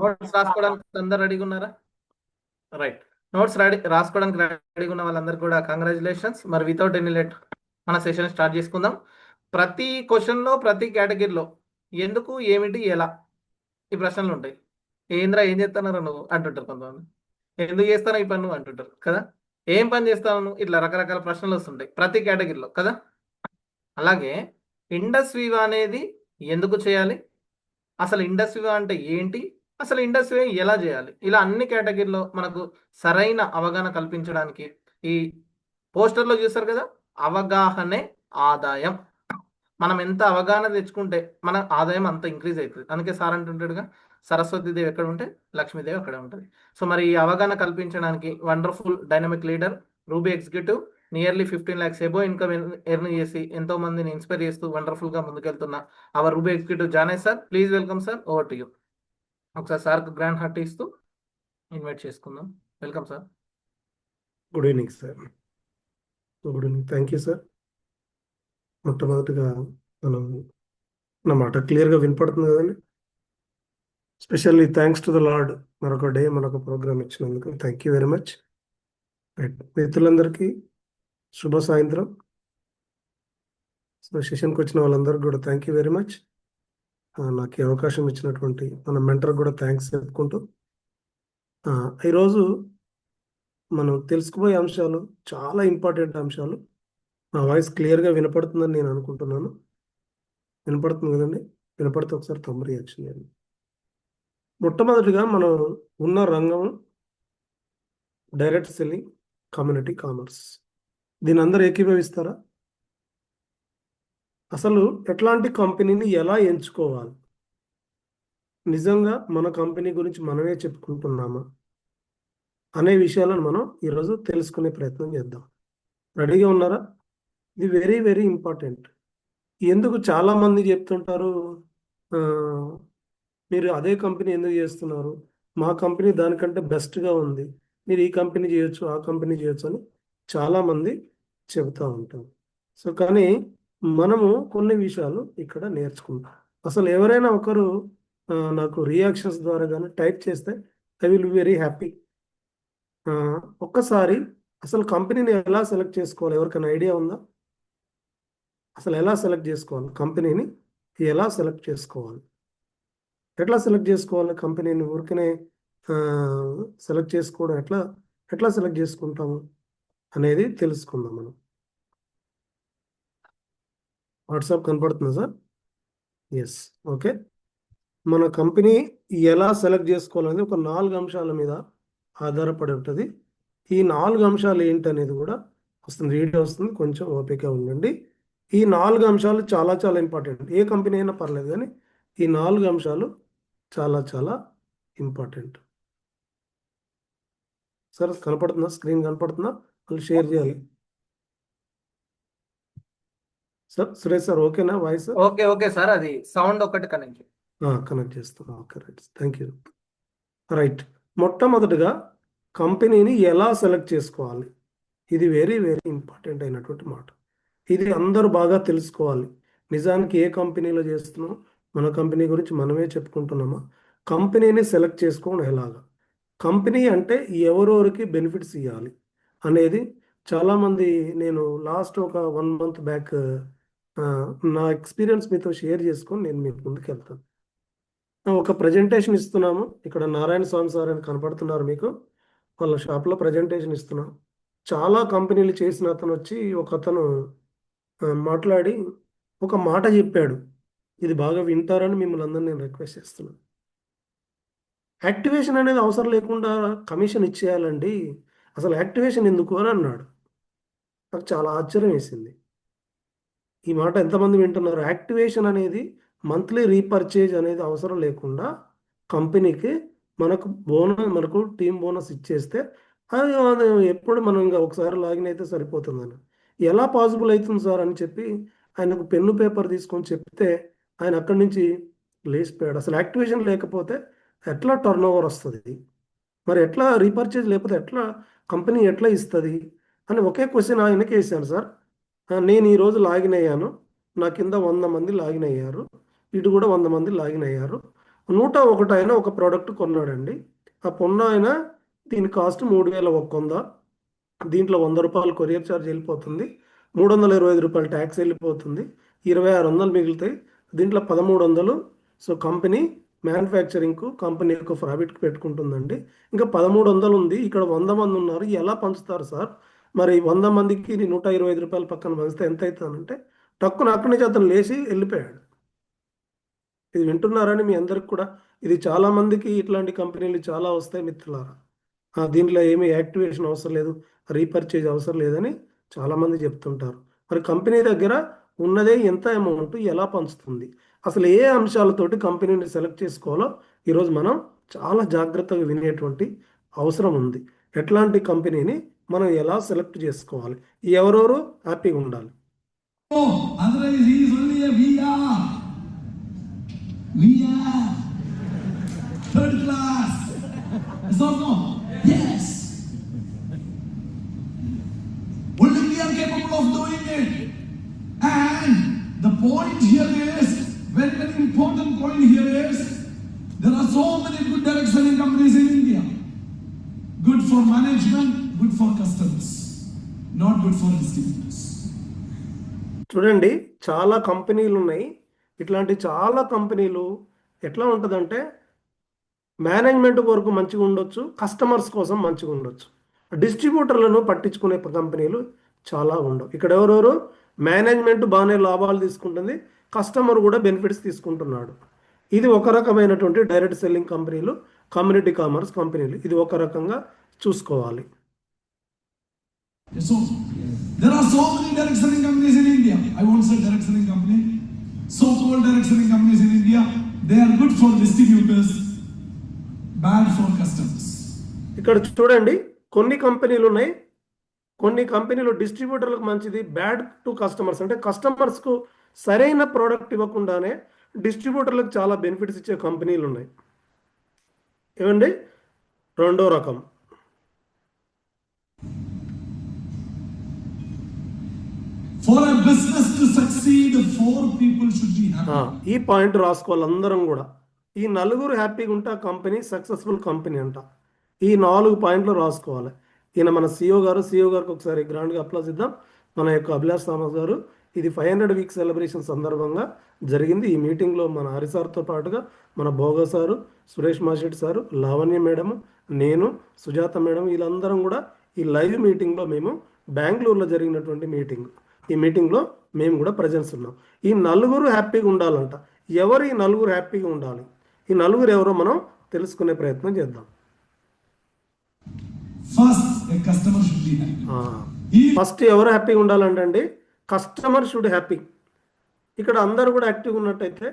Notes రాసుకోవడానికి అందరు రెడీగా ఉన్నారా? రైట్. నోట్స్ రాసుకోవడానికి రెడీగా ఉన్న వాళ్ళందరికీ కూడా కంగ్రాచులేషన్స్. మరి వితౌట్ ఎనీ లేట్ మన సెషన్ స్టార్ట్ చేసుకుందాం. ప్రతి క్వశ్చన్లో ప్రతి కేటగిరీలో ఎందుకు, ఏమిటి, ఎలా ఈ ప్రశ్నలు ఉంటాయి. ఏంద్రా ఏం చేస్తున్నారా నువ్వు అంటుంటారు కొంతమంది. ఎందుకు చేస్తాను ఈ పని నువ్వు అంటుంటారు కదా. ఏం పని చేస్తావు నువ్వు, ఇట్లా రకరకాల ప్రశ్నలు వస్తుంటాయి ప్రతి కేటగిరీలో కదా. అలాగే ఇండస్ట్రీ అనేది ఎందుకు చేయాలి, అసలు ఇండస్ట్రీ అంటే ఏంటి, అసలు ఇండస్ట్రీ ఎలా చేయాలి, ఇలా అన్ని కేటగిరీలో మనకు సరైన అవగాహన కల్పించడానికి ఈ పోస్టర్లో చూస్తారు కదా, అవగాహనే ఆదాయం. మనం ఎంత అవగాహన తెచ్చుకుంటే మన ఆదాయం అంత ఇంక్రీజ్ అవుతుంది. అందుకే సార్ అంటుంటాడుగా, సరస్వతీదేవి ఎక్కడ ఉంటే లక్ష్మీదేవి అక్కడే ఉంటుంది. సో మరి ఈ అవగాహన కల్పించడానికి wonderful dynamic leader ruby executive nearly 15 lakhs above income earn చేసి ఎంతో మందిని ఇన్స్పైర్ చేస్తూ వండర్ఫుల్గా ముందుకెళ్తున్న our ruby executive Jaane sir. Please welcome sir, over to you. ఒకసారి సార్కి గ్రాండ్ హార్ట్ ఇస్తూ ఇన్వైట్ చేసుకుందాం. Welcome sir. Good evening sir. Good evening. Thank you sir. మొట్టమొదటిగా మనం నా మాట క్లియర్గా వినపడుతుంది కదండి. Specially thanks to the lord, మరొక డే మరొక ప్రోగ్రామ్ ఇచ్చినందుకు థ్యాంక్ యూ వెరీ మచ్. మిత్రులందరికీ శుభ సాయంత్రం. సో సెషన్కి వచ్చిన వాళ్ళందరికీ కూడా థ్యాంక్ యూ వెరీ మచ్. నాకు ఈ అవకాశం ఇచ్చినటువంటి మన మెంటర్ కూడా థ్యాంక్స్ చెప్పుకుంటూ, ఈరోజు మనం తెలుసుకోబోయే అంశాలు చాలా ఇంపార్టెంట్ అంశాలు. నా వాయిస్ క్లియర్గా వినపడుతుందని నేను అనుకుంటున్నాను. వినపడుతుంది కదండి? వినపడితే ఒకసారి తమ్ముడు రియాక్షన్ చేయండి. మొట్టమొదటిగా మనం ఉన్న రంగం డైరెక్ట్ సెల్లింగ్, కమ్యూనిటీ కామర్స్. దీని అందరూ ఏకీభవిస్తారా? అసలు ఎట్లాంటి కంపెనీని ఎలా ఎంచుకోవాలి, నిజంగా మన కంపెనీ గురించి మనమే చెప్పుకుంటున్నామా అనే విషయాలను మనం ఈరోజు తెలుసుకునే ప్రయత్నం చేద్దాం. రెడీగా ఉన్నారా? ఇది వెరీ వెరీ ఇంపార్టెంట్. ఎందుకు చాలామంది చెప్తుంటారు, మీరు అదే కంపెనీ ఎందుకు చేస్తున్నారు, మా కంపెనీ దానికంటే బెస్ట్గా ఉంది, మీరు ఈ కంపెనీ చేయొచ్చు ఆ కంపెనీ చేయొచ్చు అని చాలామంది చెబుతూ ఉంటాం. సో కానీ మనము కొన్ని విషయాలు ఇక్కడ నేర్చుకుంటాం. అసలు ఎవరైనా ఒకరు నాకు రియాక్షన్స్ ద్వారా కానీ టైప్ చేస్తే I will be very happy. ఒక్కసారి అసలు కంపెనీని ఎలా సెలెక్ట్ చేసుకోవాలి, ఎవరికైనా ఐడియా ఉందా? అసలు ఎలా సెలెక్ట్ చేసుకోవాలి కంపెనీని, ఎలా సెలెక్ట్ చేసుకోవాలి, ఎట్లా సెలెక్ట్ చేసుకోవాలి కంపెనీని? ఊరికనే సెలెక్ట్ చేసుకోవడం ఎట్లా ఎట్లా సెలెక్ట్ చేసుకుంటాము అనేది తెలుసుకుందాం మనం. వాట్సాప్ కనపడుతుందా సార్? Yes, okay. మన కంపెనీ ఎలా సెలెక్ట్ చేసుకోవాలనేది ఒక 4 అంశాల మీద ఆధారపడి ఉంటుంది. ఈ 4 అంశాలు ఏంటనేది కూడా వస్తుంది, వీడియో వస్తుంది, కొంచెం ఓపిక ఉండండి. ఈ 4 అంశాలు చాలా చాలా ఇంపార్టెంట్. ఏ కంపెనీ అయినా పర్లేదు కానీ ఈ 4 అంశాలు చాలా చాలా ఇంపార్టెంట్. సార్ కనపడుతుందా? స్క్రీన్ కనపడుతుందా? వాళ్ళు షేర్ చేయాలి. సార్ సురేష్ సార్ ఓకేనా వాయిస్? ఓకే ఓకే సార్, అది సౌండ్ ఒకటి కనెక్ట్ కనెక్ట్ చేస్తాను. Okay right, thank you. Right, మొట్టమొదటిగా కంపెనీని ఎలా సెలెక్ట్ చేసుకోవాలి, ఇది వెరీ వెరీ ఇంపార్టెంట్ అయినటువంటి మాట. ఇది అందరూ బాగా తెలుసుకోవాలి. నిజానికి ఏ కంపెనీలో చేస్తున్నాం, మన కంపెనీ గురించి మనమే చెప్పుకుంటున్నామా, కంపెనీని సెలెక్ట్ చేసుకోవడం ఎలాగా, కంపెనీ అంటే ఎవరెవరికి బెనిఫిట్స్ ఇవ్వాలి అనేది చాలామంది, నేను లాస్ట్ ఒక 1 month బ్యాక్ నా ఎక్స్పీరియన్స్ మీతో షేర్ చేసుకొని నేను మీకు ముందుకు వెళ్తాను. ఒక ప్రజెంటేషన్ ఇస్తున్నాము, ఇక్కడ నారాయణ స్వామి సార్ అని కనపడుతున్నారు మీకు, వాళ్ళ షాప్లో ప్రజెంటేషన్ ఇస్తున్నాం. చాలా కంపెనీలు చేసిన అతను వచ్చి ఒక అతను మాట్లాడి ఒక మాట చెప్పాడు, ఇది బాగా వింటారని మిమ్మల్ని అందరినీ నేను రిక్వెస్ట్ చేస్తున్నాను. యాక్టివేషన్ అనేది అవసరం లేకుండా కమిషన్ ఇచ్చేయాలండి, అసలు యాక్టివేషన్ ఎందుకు అని అన్నాడు. నాకు చాలా ఆశ్చర్యం వేసింది. ఈ మాట ఎంతమంది వింటున్నారు? యాక్టివేషన్ అనేది మంత్లీ రీపర్చేజ్ అనేది అవసరం లేకుండా కంపెనీకి మనకు టీమ్ బోనస్ ఇచ్చేస్తే అది ఎప్పుడు మనం ఇంకా ఒకసారి లాగిన్ అయితే సరిపోతుందని, ఎలా పాసిబుల్ అవుతుంది సార్ అని చెప్పి ఆయనకు పెన్ను పేపర్ తీసుకొని చెప్తే ఆయన అక్కడి నుంచి లేచిపోయాడు. అసలు యాక్టివేషన్ లేకపోతే ఎట్లా టర్న్ ఓవర్ వస్తుంది, మరి ఎట్లా రీపర్చేజ్ లేకపోతే ఎట్లా కంపెనీ ఎట్లా ఇస్తుంది అని ఒకే క్వశ్చన్ ఆయనకి వేసాను సార్. నేను ఈరోజు లాగిన్ అయ్యాను, నా కింద 100 మంది లాగిన్ అయ్యారు, ఇటు కూడా 100 మంది లాగిన్ అయ్యారు, 101 ఆయన ఒక ప్రోడక్ట్ కొన్నాడండి. ఆ కొన్న ఆయన దీని కాస్ట్ 3100. దీంట్లో 100 రూపాయలు కొరియర్ ఛార్జ్ వెళ్ళిపోతుంది, 325 రూపాయలు ట్యాక్స్ వెళ్ళిపోతుంది, 2600 మిగులుతాయి. దీంట్లో 1300 సో కంపెనీ మ్యానుఫ్యాక్చరింగ్కు కంపెనీ యొక్క ప్రాఫిట్కి పెట్టుకుంటుందండి. ఇంకా 1300 ఉంది. ఇక్కడ 100 మంది ఉన్నారు, ఎలా పంచుతారు సార్? మరి 100 మందికి 125 రూపాయలు పక్కన పంచితే ఎంత అవుతుందంటే టక్కున అక్కడి నుంచి అతను లేచి వెళ్ళిపోయాడు. ఇది వింటున్నారని మీ అందరికి కూడా, ఇది చాలామందికి ఇట్లాంటి కంపెనీలు చాలా వస్తాయి మిత్రులారా. దీంట్లో ఏమీ యాక్టివేషన్ అవసరం లేదు, రీపర్చేజ్ అవసరం లేదని చాలామంది చెప్తుంటారు. మరి కంపెనీ దగ్గర ఉన్నదే ఎంత అమౌంట్, ఎలా పంచుతుంది, అసలు ఏ అంశాలతోటి కంపెనీని సెలెక్ట్ చేసుకోవాలో ఈరోజు మనం చాలా జాగ్రత్తగా వినేటువంటి అవసరం ఉంది. ఎట్లాంటి కంపెనీని మనం ఎలా సెలెక్ట్ చేసుకోవాలి, ఎవరెవరు హ్యాపీగా ఉండాలి. Third class. Is or no? Yes. Only we are capable of doing it. And the point here is, very, very important point here is, there are so many good direct selling companies in India. Good for management, good for customers, not good for distributors. చూడండి, చాలా కంపెనీలు ఉన్నాయి. ఇట్లాంటి చాలా కంపెనీలు ఎట్లా ఉంటుందంటే management వరకు మంచిగా ఉండొచ్చు, కస్టమర్స్ కోసం మంచిగా ఉండొచ్చు. డిస్ట్రిబ్యూటర్లను పట్టించుకునే కంపెనీలు చాలా ఉండవు. ఇక్కడ ఎవరెవరు మేనేజ్మెంట్ బాగానే లాభాలు తీసుకుంటుంది, కస్టమర్ కూడా బెనిఫిట్స్ తీసుకుంటున్నాడు. ఇది ఒక రకమైనటువంటి డైరెక్ట్ సెల్లింగ్ కంపెనీలు, కమ్యూనిటీ కామర్స్ కంపెనీలు. ఇది ఒక రకంగా చూసుకోవాలి. So, there are so many direct selling companies in India. I won't say direct selling company. So-called direct selling companies in India, they are good for distributors, bad for customers. ఇక్కడ చూడండి, కొన్ని కంపెనీలు ఉన్నాయి. కొన్ని కంపెనీలు డిస్ట్రిబ్యూటర్లకు మంచిది, బ్యాడ్ టు కస్టమర్స్. అంటే కస్టమర్స్కు సరైన ప్రోడక్ట్ ఇవ్వకుండానే డిస్ట్రిబ్యూటర్లకు చాలా బెనిఫిట్స్ ఇచ్చే కంపెనీలు ఉన్నాయి. ఏమండి, రెండో రకం. For a business to succeed, 4 people should be happy. ఈ పాయింట్ రాసుకోవాలి అందరం కూడా. ఈ నలుగురు హ్యాపీగా ఉంటే ఆ కంపెనీ సక్సెస్ఫుల్ కంపెనీ అంట. ఈ 4 పాయింట్లు రాసుకోవాలి. ఈయన మన సిఇఓ గారికి ఒకసారి గ్రాండ్గా అప్లాజ్ ఇద్దాం. మన యొక్క అభిలాష్ థామస్ గారు, ఇది 500 వీక్ సెలబ్రేషన్ సందర్భంగా జరిగింది. ఈ మీటింగ్లో మన హరిసార్తో పాటుగా మన భోగ sir, Suresh Mashetti sir, Lavanya madam, నేను, సుజాత మేడం, వీళ్ళందరం కూడా ఈ లైవ్ మీటింగ్లో మేము బెంగళూరులో జరిగినటువంటి మీటింగ్, ఈ మీటింగ్లో మేము కూడా ప్రజెన్స్ ఉన్నాం. ఈ నలుగురు హ్యాపీగా ఉండాలంట. ఎవరు ఈ నలుగురు హ్యాపీగా ఉండాలి? ఈ నలుగురు ఎవరో మనం తెలుసుకునే ప్రయత్నం చేద్దాం. ఫస్ట్ ఎవరు హ్యాపీగా ఉండాలంటే కస్టమర్ షుడ్ హ్యాపీ. ఇక్కడ అందరూ కూడా యాక్టివ్గా ఉన్నట్టయితే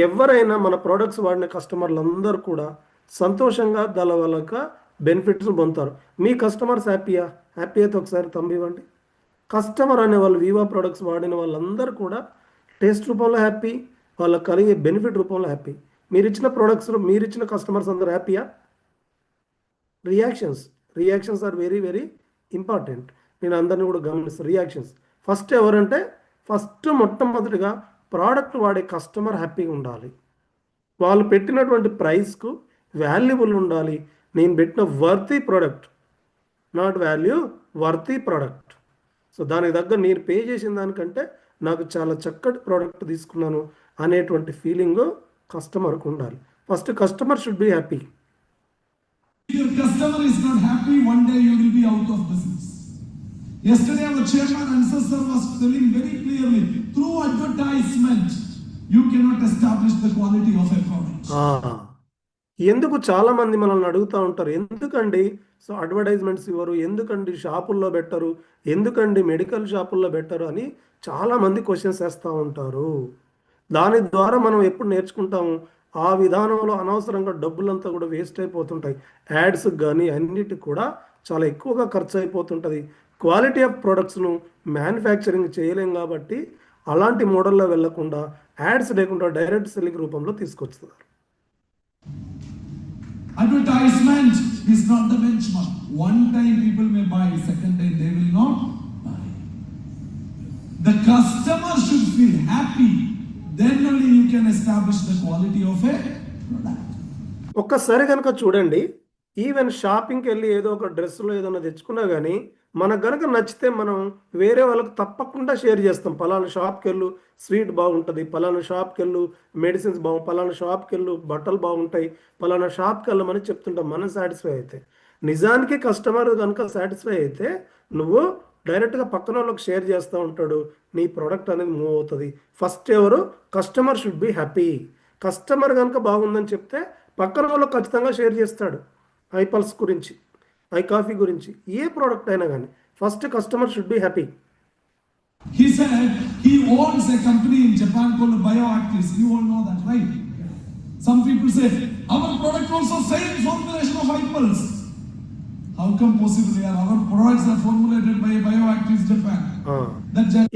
ఎవరైనా మన ప్రోడక్ట్స్ వాడిన కస్టమర్లు అందరూ కూడా సంతోషంగా వాళ్ళక బెనిఫిట్స్ పొందుతారు. మీ కస్టమర్స్ హ్యాపీయా? హ్యాపీ అయితే ఒకసారి తంబివ్వండి. కస్టమర్ అనే వాళ్ళు వివా ప్రొడక్ట్స్ వాడిన వాళ్ళందరూ కూడా టేస్ట్ రూపంలో హ్యాపీ, వాళ్ళకి కలిగే బెనిఫిట్ రూపంలో హ్యాపీ. మీరు ఇచ్చిన ప్రొడక్ట్స్, మీరు ఇచ్చిన కస్టమర్స్ అందరూ హ్యాపీయా? Reactions are very very important. నేను అందరినీ కూడా గమనిస్తాను. రియాక్షన్స్ ఫస్ట్ ఎవరంటే, మొట్టమొదటిగా ప్రోడక్ట్ వాడే కస్టమర్ హ్యాపీగా ఉండాలి. వాళ్ళు పెట్టినటువంటి ప్రైస్కు వాల్యుబుల్ ఉండాలి. నేను పెట్టిన worthy product, not value, worthy product. So దానికి దగ్గర నేను పే చేసిన దానికంటే నాకు చాలా చక్కటి ప్రోడక్ట్ తీసుకున్నాను అనేటువంటి ఫీలింగ్ కస్టమర్కు ఉండాలి. First customer should be happy. If your customer is not happy, one day you will be out of business. Yesterday our chairman Ansar was telling very clearly, through advertisement you cannot establish the quality of a product. ఎందుకు చాలా మంది మనల్ని అడుగుతూ ఉంటారు, ఎందుకండి so advertisements ఇవ్వరు, ఎందుకండి షాపుల్లో పెట్టరు, ఎందుకండి మెడికల్ షాపుల్లో పెట్టరు అని చాలామంది క్వశ్చన్స్ వేస్తూ ఉంటారు. దాని ద్వారా మనం ఎప్పుడు నేర్చుకుంటాము, ఆ విధానంలో అనవసరంగా డబ్బులంతా కూడా వేస్ట్ అయిపోతుంటాయి. యాడ్స్కి కానీ అన్నిటికి కూడా చాలా ఎక్కువగా ఖర్చు అయిపోతుంటుంది. క్వాలిటీ ఆఫ్ ప్రొడక్ట్స్ను మ్యానుఫ్యాక్చరింగ్ చేయలేం కాబట్టి అలాంటి మోడల్లో వెళ్లకుండా యాడ్స్ లేకుండా డైరెక్ట్ సెల్లింగ్ రూపంలో తీసుకొస్తున్నారు. Advertisement is not the benchmark. One time people may buy, second time they will not buy. The customer should feel happy. Then only you can establish the quality of a product. ఒక్కసారి కనుక చూడండి, even షాపింగ్కి వెళ్ళి ఏదో ఒక డ్రెస్సులో ఏదైనా తెచ్చుకున్నా కానీ మనకు కనుక నచ్చితే మనం వేరే వాళ్ళకి తప్పకుండా షేర్ చేస్తాం. పలానా షాప్కి వెళ్ళు, స్వీట్ బాగుంటుంది, పలానా షాప్కి వెళ్ళు, మెడిసిన్స్ పలానా షాప్కి వెళ్ళు, బట్టలు బాగుంటాయి, పలానా షాప్కి వెళ్ళమని చెప్తుంటాం మనం సాటిస్ఫై అయితే. నిజానికి కస్టమర్ కనుక సాటిస్ఫై అయితే నువ్వు డైరెక్ట్గా పక్కన వాళ్ళకి షేర్ చేస్తూ ఉంటాడు, నీ ప్రోడక్ట్ అనేది మూవ్ అవుతుంది. ఫస్ట్ ఎవరు? Customer should be happy. Customer కనుక బాగుందని చెప్తే పక్కన వాళ్ళకి ఖచ్చితంగా షేర్ చేస్తాడు. ఐపల్స్ గురించి, ఐ కాఫీ గురించి, ఏ ప్రోడక్ట్ అయినా కానీ first customer should be happy. He said he owns a company in Japan called Bioactives. You all know that, right? Some people say our product also same formulation of Ipulse. How come possibly our products are formulated by Bioactives Japan?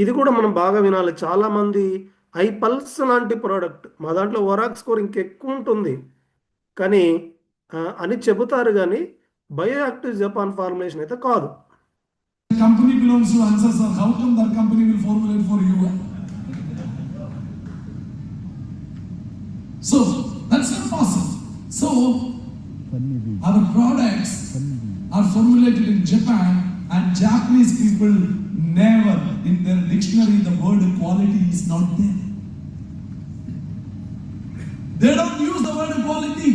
ఇది కూడా మనం బాగా వినాలి. చాలా మంది ఐపల్స్ లాంటి product మా దాంట్లో ఓరాక్ స్కోర్ ఇంకెక్కువ ఉంటుంది కానీ అని చెబుతారు, కానీ బయోయాక్టివ్ జపాన్ ఫార్ములేషన్ అయితే కాదు. Company belongs to answer, sir. How come that company will formulate for you? So that's not possible. So our products are formulated in Japan, and Japanese people never in their dictionary the word quality is not there. They don't use the word quality.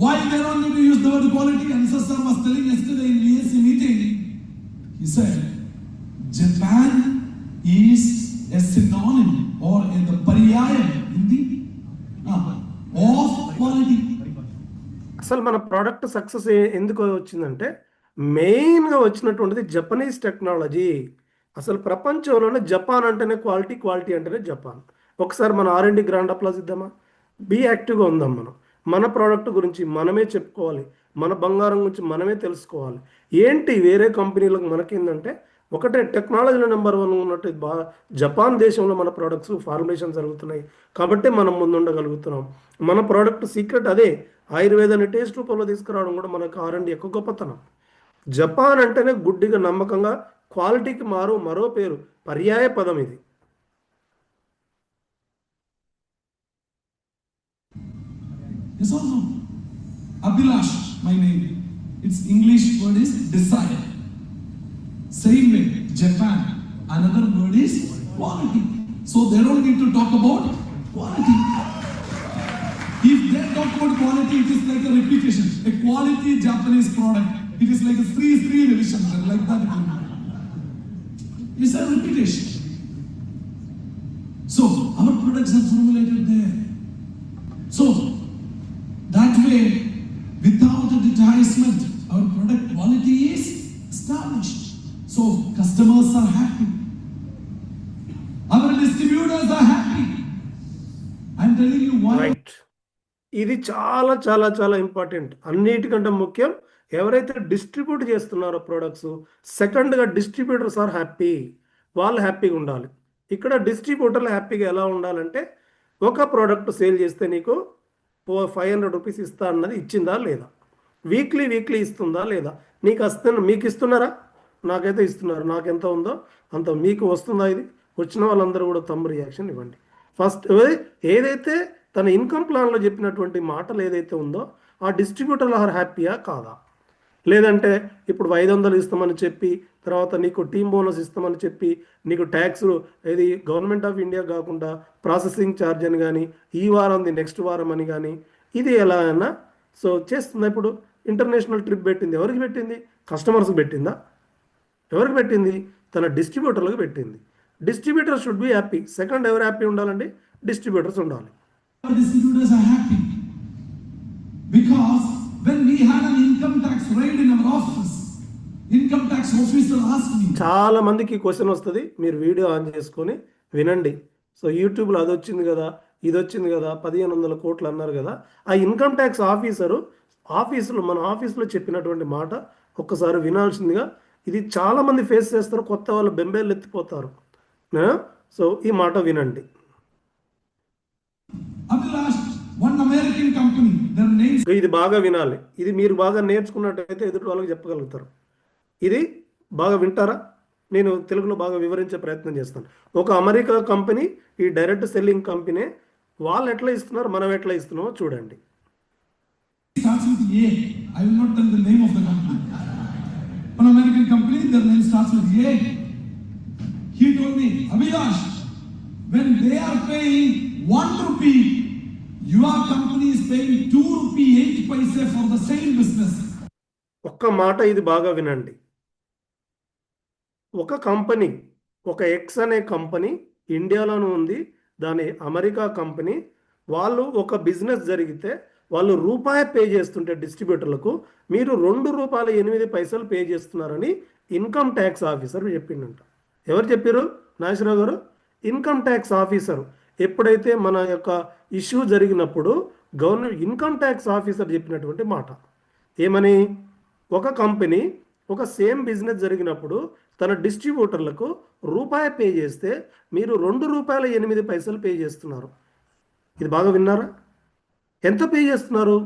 Why they don't need to use the word quality? Answer sir was telling yesterday in VSC meeting. He said, Japan is a synonym or the paryayam Hindi of quality. అసలు మన product success ఎందుకు వచ్చిందంటే మెయిన్గా వచ్చినటువంటిది Japanese technology. అసలు ప్రపంచంలోనే Japan అంటేనే quality, quality అంటేనే Japan. ఒకసారి మన R&D గ్రాండ్ అప్లాజ్ ఇద్దామా? బీ యాక్టివ్గా ఉందాం. మన ప్రోడక్ట్ గురించి మనమే చెప్పుకోవాలి, మన బంగారం గురించి మనమే తెలుసుకోవాలి. ఏంటి వేరే కంపెనీలకు మనకేందంటే ఒకటే టెక్నాలజీలో నెంబర్ 1 ఉన్నట్టు జపాన్ దేశంలో మన ప్రోడక్ట్స్ ఫార్ములేషన్ జరుగుతున్నాయి కాబట్టి మనం ముందుండగలుగుతున్నాం. మన ప్రోడక్ట్ సీక్రెట్ అదే. ఆయుర్వేదాన్ని టేస్ట్ రూపంలో తీసుకురావడం కూడా మనకు R&D ఎక్కువ గొప్పతనం. జపాన్ అంటేనే గుడ్డిగా నమ్మకంగా క్వాలిటీకి మరో పేరు, పర్యాయ పదం ఇది. Yes or no? Abhilash, my name. Its English word is desire. Same way, Japan, another word is quality. So they don't need to talk about quality. If they talk about quality, it is like a repetition. A quality Japanese product, it is like a free revision, like that. It's a repetition. So our products are formulated there. So that way, without advertisement, our product quality is established. So customers are happy. Our distributors are happy. I'm telling you why. Right. ఇది చాలా చాలా చాలా important. అన్నిటికంటే ముఖ్యం ఎవరైతే distribute చేస్తున్నారో products, సెకండ్గా distributors are happy. వాళ్ళు హ్యాపీగా ఉండాలి. ఇక్కడ డిస్ట్రిబ్యూటర్లు హ్యాపీగా ఎలా ఉండాలంటే ఒక ప్రోడక్ట్ సేల్ చేస్తే నీకు 500 రూపీస్ ఇస్తా అన్నది ఇచ్చిందా లేదా, వీక్లీ ఇస్తుందా లేదా, మీకు ఇస్తున్నారా? నాకైతే ఇస్తున్నారు. నాకు ఎంత ఉందో అంత మీకు వస్తుందా? ఇది వచ్చిన వాళ్ళందరూ కూడా తమ్ము రియాక్షన్ ఇవ్వండి. ఫస్ట్ ఏదైతే తన ఇన్కమ్ ప్లాన్లో చెప్పినటువంటి మాటలు ఏదైతే ఉందో ఆ డిస్ట్రిబ్యూటర్లు ఆర్ హ్యాపీయా కాదా? లేదంటే ఇప్పుడు 500 ఇస్తామని చెప్పి తర్వాత నీకు టీమ్ బోనస్ ఇస్తామని చెప్పి నీకు ట్యాక్స్ ఇది గవర్నమెంట్ ఆఫ్ ఇండియా కాకుండా ప్రాసెసింగ్ ఛార్జ్ అని కానీ ఈ వారంది నెక్స్ట్ వారం అని కానీ ఇది ఎలా అయినా సో చేస్తుందా? ఇప్పుడు ఇంటర్నేషనల్ ట్రిప్ పెట్టింది, ఎవరికి పెట్టింది? కస్టమర్స్కి పెట్టిందా? ఎవరికి పెట్టింది? తన డిస్ట్రిబ్యూటర్లకు పెట్టింది. Distributor should be happy. Second ఎవరు హ్యాపీ ఉండాలండి? డిస్ట్రిబ్యూటర్స్ ఉండాలి. Distributors are happy because when we had an income tax raid in our office, income tax officer asked me. చాలా మందికి క్వశ్చన్ వస్తుంది, మీరు వీడియో ఆన్ చేసుకొని వినండి. సో యూట్యూబ్లో అది వచ్చింది కదా, ఇది వచ్చింది కదా, 1500 కోట్లు అన్నారు కదా. ఆ ఇన్కమ్ ట్యాక్స్ ఆఫీసులో మన ఆఫీస్లో చెప్పినటువంటి మాట ఒక్కసారి వినాల్సిందిగా. ఇది చాలా మంది ఫేస్ చేస్తారు, కొత్త వాళ్ళు బెంబేలు ఎత్తిపోతారు. సో ఈ మాట వినండి. One American company, their name. ఇది బాగా వినాలి. ఇది మీరు బాగా నేర్చుకున్నట్టయితే ఎదుటి వాళ్ళకి చెప్పగలుగుతారు. ఇది బాగా వింటారా? నేను తెలుగులో బాగా వివరించే ప్రయత్నం చేస్తాను. ఒక అమెరికా కంపెనీ, ఈ డైరెక్ట్ సెల్లింగ్ కంపెనీ వాళ్ళు ఎట్లా ఇస్తున్నారు, మనం ఎట్లా ఇస్తున్నామో చూడండి. Starts with A. I will not tell the name of the company. An American company, their name starts with A. He told me, Abhilash, when they are paying 1 rupee, your company is paying 2 rupee 8 paise for the same business. ఒక్క మాట ఇది బాగా వినండి. ఒక company, ఒక X అనే company ఇండియాలోనే ఉంది, దాని అమెరికా కంపెనీ. వాళ్ళు ఒక బిజినెస్ జరిగితే వాళ్ళు రూపాయి పే చేస్తుంటే డిస్ట్రిబ్యూటర్లకు, మీరు 2 రూపాయల 8 పైసలు పే చేస్తున్నారని ఇన్కమ్ ట్యాక్స్ ఆఫీసర్ చెప్పిండంట. ఎవరు చెప్పారు? నాగేశ్వరరావు గారు. ఇన్కమ్ ట్యాక్స్ ఆఫీసర్ ఎప్పుడైతే మన యొక్క ఇష్యూ జరిగినప్పుడు గవర్నమెంట్ ఇన్కమ్ ట్యాక్స్ ఆఫీసర్ చెప్పినటువంటి మాట ఏమని, ఒక కంపెనీ ఒక సేమ్ బిజినెస్ జరిగినప్పుడు తన డిస్ట్రిబ్యూటర్లకు రూపాయి పే చేస్తే మీరు 2 రూపాయల 8 పైసలు పే చేస్తున్నారు. ఇది బాగా విన్నారా? ఎంత పే చేస్తున్నారు?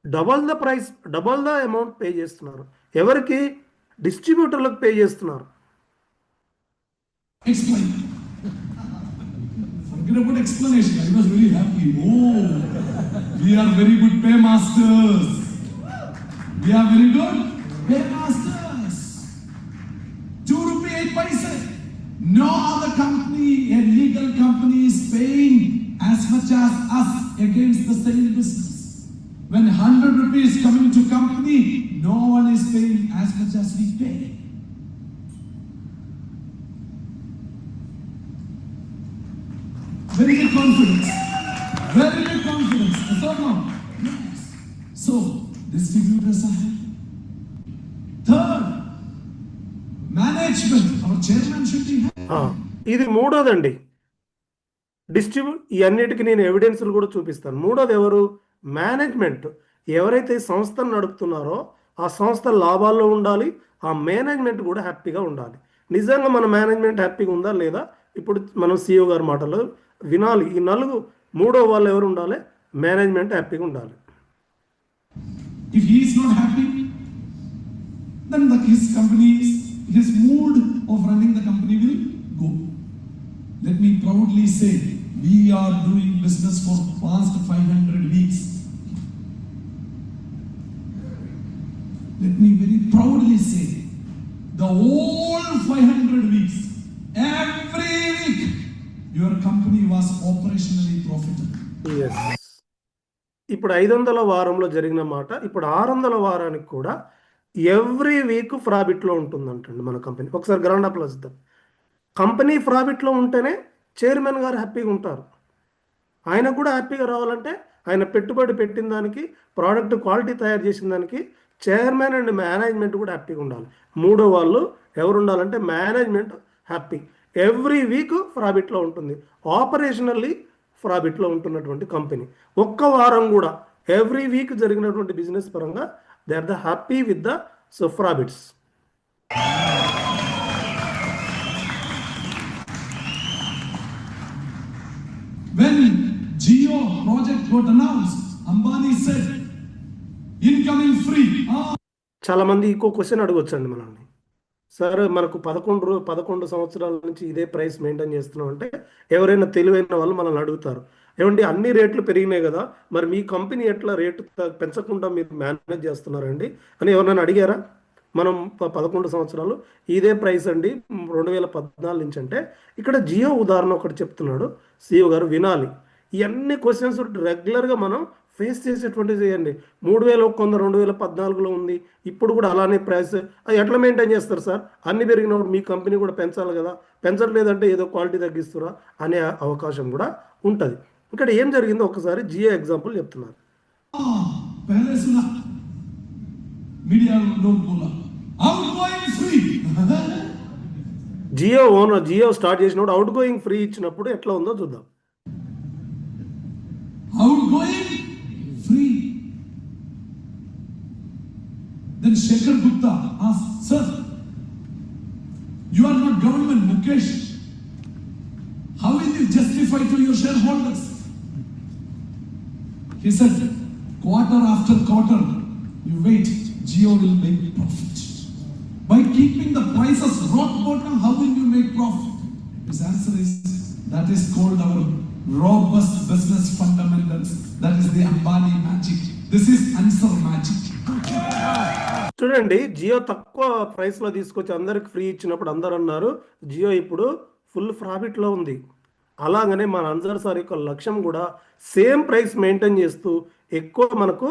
Double the price, double the amount pay చేస్తున్నారు. ఎవరికి? డిస్ట్రిబ్యూటర్లకు పే చేస్తున్నారు. Explain. Forget about explanation. I was very happy. Oh, we are very good paymasters. We are very good paymasters. 2 rupee 8 paise. No other company, a legal company, is paying as much as us against the same business. When 100 rupees coming to company, no one is paying as much as we pay. Very good confidence. Very good confidence. Yes or no? Yes. So, distributors are happy. Third, management. Our chairman should be happy. ఇది మూడోదండి. ఈ అన్నిటికీ నేను ఎవిడెన్స్లు కూడా చూపిస్తాను. మూడోది ఎవరు? Management. ఎవరైతే సంస్థను నడుపుతున్నారో ఆ సంస్థ లాభాల్లో ఉండాలి, ఆ మేనేజ్మెంట్ కూడా హ్యాపీగా ఉండాలి. నిజంగా మన మేనేజ్మెంట్ హ్యాపీగా ఉందా లేదా ఇప్పుడు మనం CEO గారి మాటలు వినాలి. ఈ మూడో వాళ్ళు ఎవరు ఉండాలి? మేనేజ్మెంట్ హ్యాపీగా ఉండాలి. If he is not happy, then his mood of running the company will go. Let me proudly say, we are doing business for past 500 weeks. Let me very proudly say, the whole 500 weeks, every week, your company was operationally profitable. Yes. ఇప్పుడు 500వ వారంలో జరిగిన మాట ఇప్పుడు 600వ వారానికి కూడా every week ప్రాఫిట్లో ఉంటుందంటండి మన company. ఒకసారి ground applause ఇద్దాం. కంపెనీ ప్రాఫిట్లో ఉంటేనే చైర్మన్ గారు హ్యాపీగా ఉంటారు. ఆయన కూడా హ్యాపీగా రావాలంటే ఆయన పెట్టుబడి పెట్టిన దానికి, ప్రోడక్ట్ క్వాలిటీ తయారు చేసిన దానికి చైర్మన్ అండ్ మేనేజ్మెంట్ కూడా హ్యాపీగా ఉండాలి. మూడో వాళ్ళు ఎవరు ఉండాలంటే మేనేజ్మెంట్ హ్యాపీ. ఎవ్రీ వీక్ ప్రాఫిట్లో ఉంటుంది, ఆపరేషనల్లీ ప్రాఫిట్లో ఉంటున్నటువంటి కంపెనీ. ఒక్క వారం కూడా ఎవ్రీ వీక్ జరిగినటువంటి బిజినెస్ పరంగా they are the happy with the profits. When Jio project got announced, Ambani said, incoming free. చాలా మంది ఇంకో క్వశ్చన్ అడగొచ్చండి మనల్ని, సార్ మనకు 11 సంవత్సరాల నుంచి ఇదే ప్రైస్ మెయింటైన్ చేస్తున్నాం అంటే ఎవరైనా తెలివైన వాళ్ళు మనల్ని అడుగుతారు, ఏమండి అన్ని రేట్లు పెరిగినాయి కదా, మరి మీ కంపెనీ ఎట్లా రేటు పెంచకుండా మీరు మేనేజ్ చేస్తున్నారండి అని ఎవరైనా అడిగారా? మనం 11 సంవత్సరాలు ఇదే ప్రైస్ అండి 2014 నుంచి అంటే, ఇక్కడ జియో ఉదాహరణ ఒకటి చెప్తున్నాడు CEO గారు, వినాలి. ఇవన్నీ క్వశ్చన్స్ రెగ్యులర్గా మనం ఫేస్ చేసేటువంటిది చేయండి. 3100 2014లో ఉంది, ఇప్పుడు కూడా అలానే ప్రైస్. అది ఎట్లా మెయింటైన్ చేస్తారు సార్? అన్ని పెరిగినప్పుడు మీ కంపెనీ కూడా పెంచాలి కదా, పెంచట్లేదంటే ఏదో క్వాలిటీ తగ్గిస్తురా అనే అవకాశం కూడా ఉంటుంది. ఇక్కడ ఏం జరిగిందో ఒకసారి జియో ఎగ్జాంపుల్ చెప్తున్నారు. జియో స్టార్ట్ చేసినప్పుడు అవుట్ గోయింగ్ ఫ్రీ ఇచ్చినప్పుడు ఎట్లా ఉందో చూద్దాం. Outgoing free. Then Shekhar Gupta asked, sir, you are not government, Mukesh. How will you justify to your shareholders? He said, quarter after quarter, you wait, Jio will make profit. By keeping the prices rock bottom, how will you make profit? His answer is, that is called our robust business fundamentals. That is the Ambani magic. This is answer magic. చూడండి, జియో తక్కువ ప్రైస్లో తీసుకొచ్చి అందరికి free ఇచ్చినప్పుడు అందరూ అన్నారు జియో ఇప్పుడు full ప్రాఫిట్లో ఉంది. అలాగనే మన అన్సర్ సార్ యొక్క లక్ష్యం కూడా సేమ్ ప్రైస్ మెయింటైన్ చేస్తూ ఎక్కువ మనకు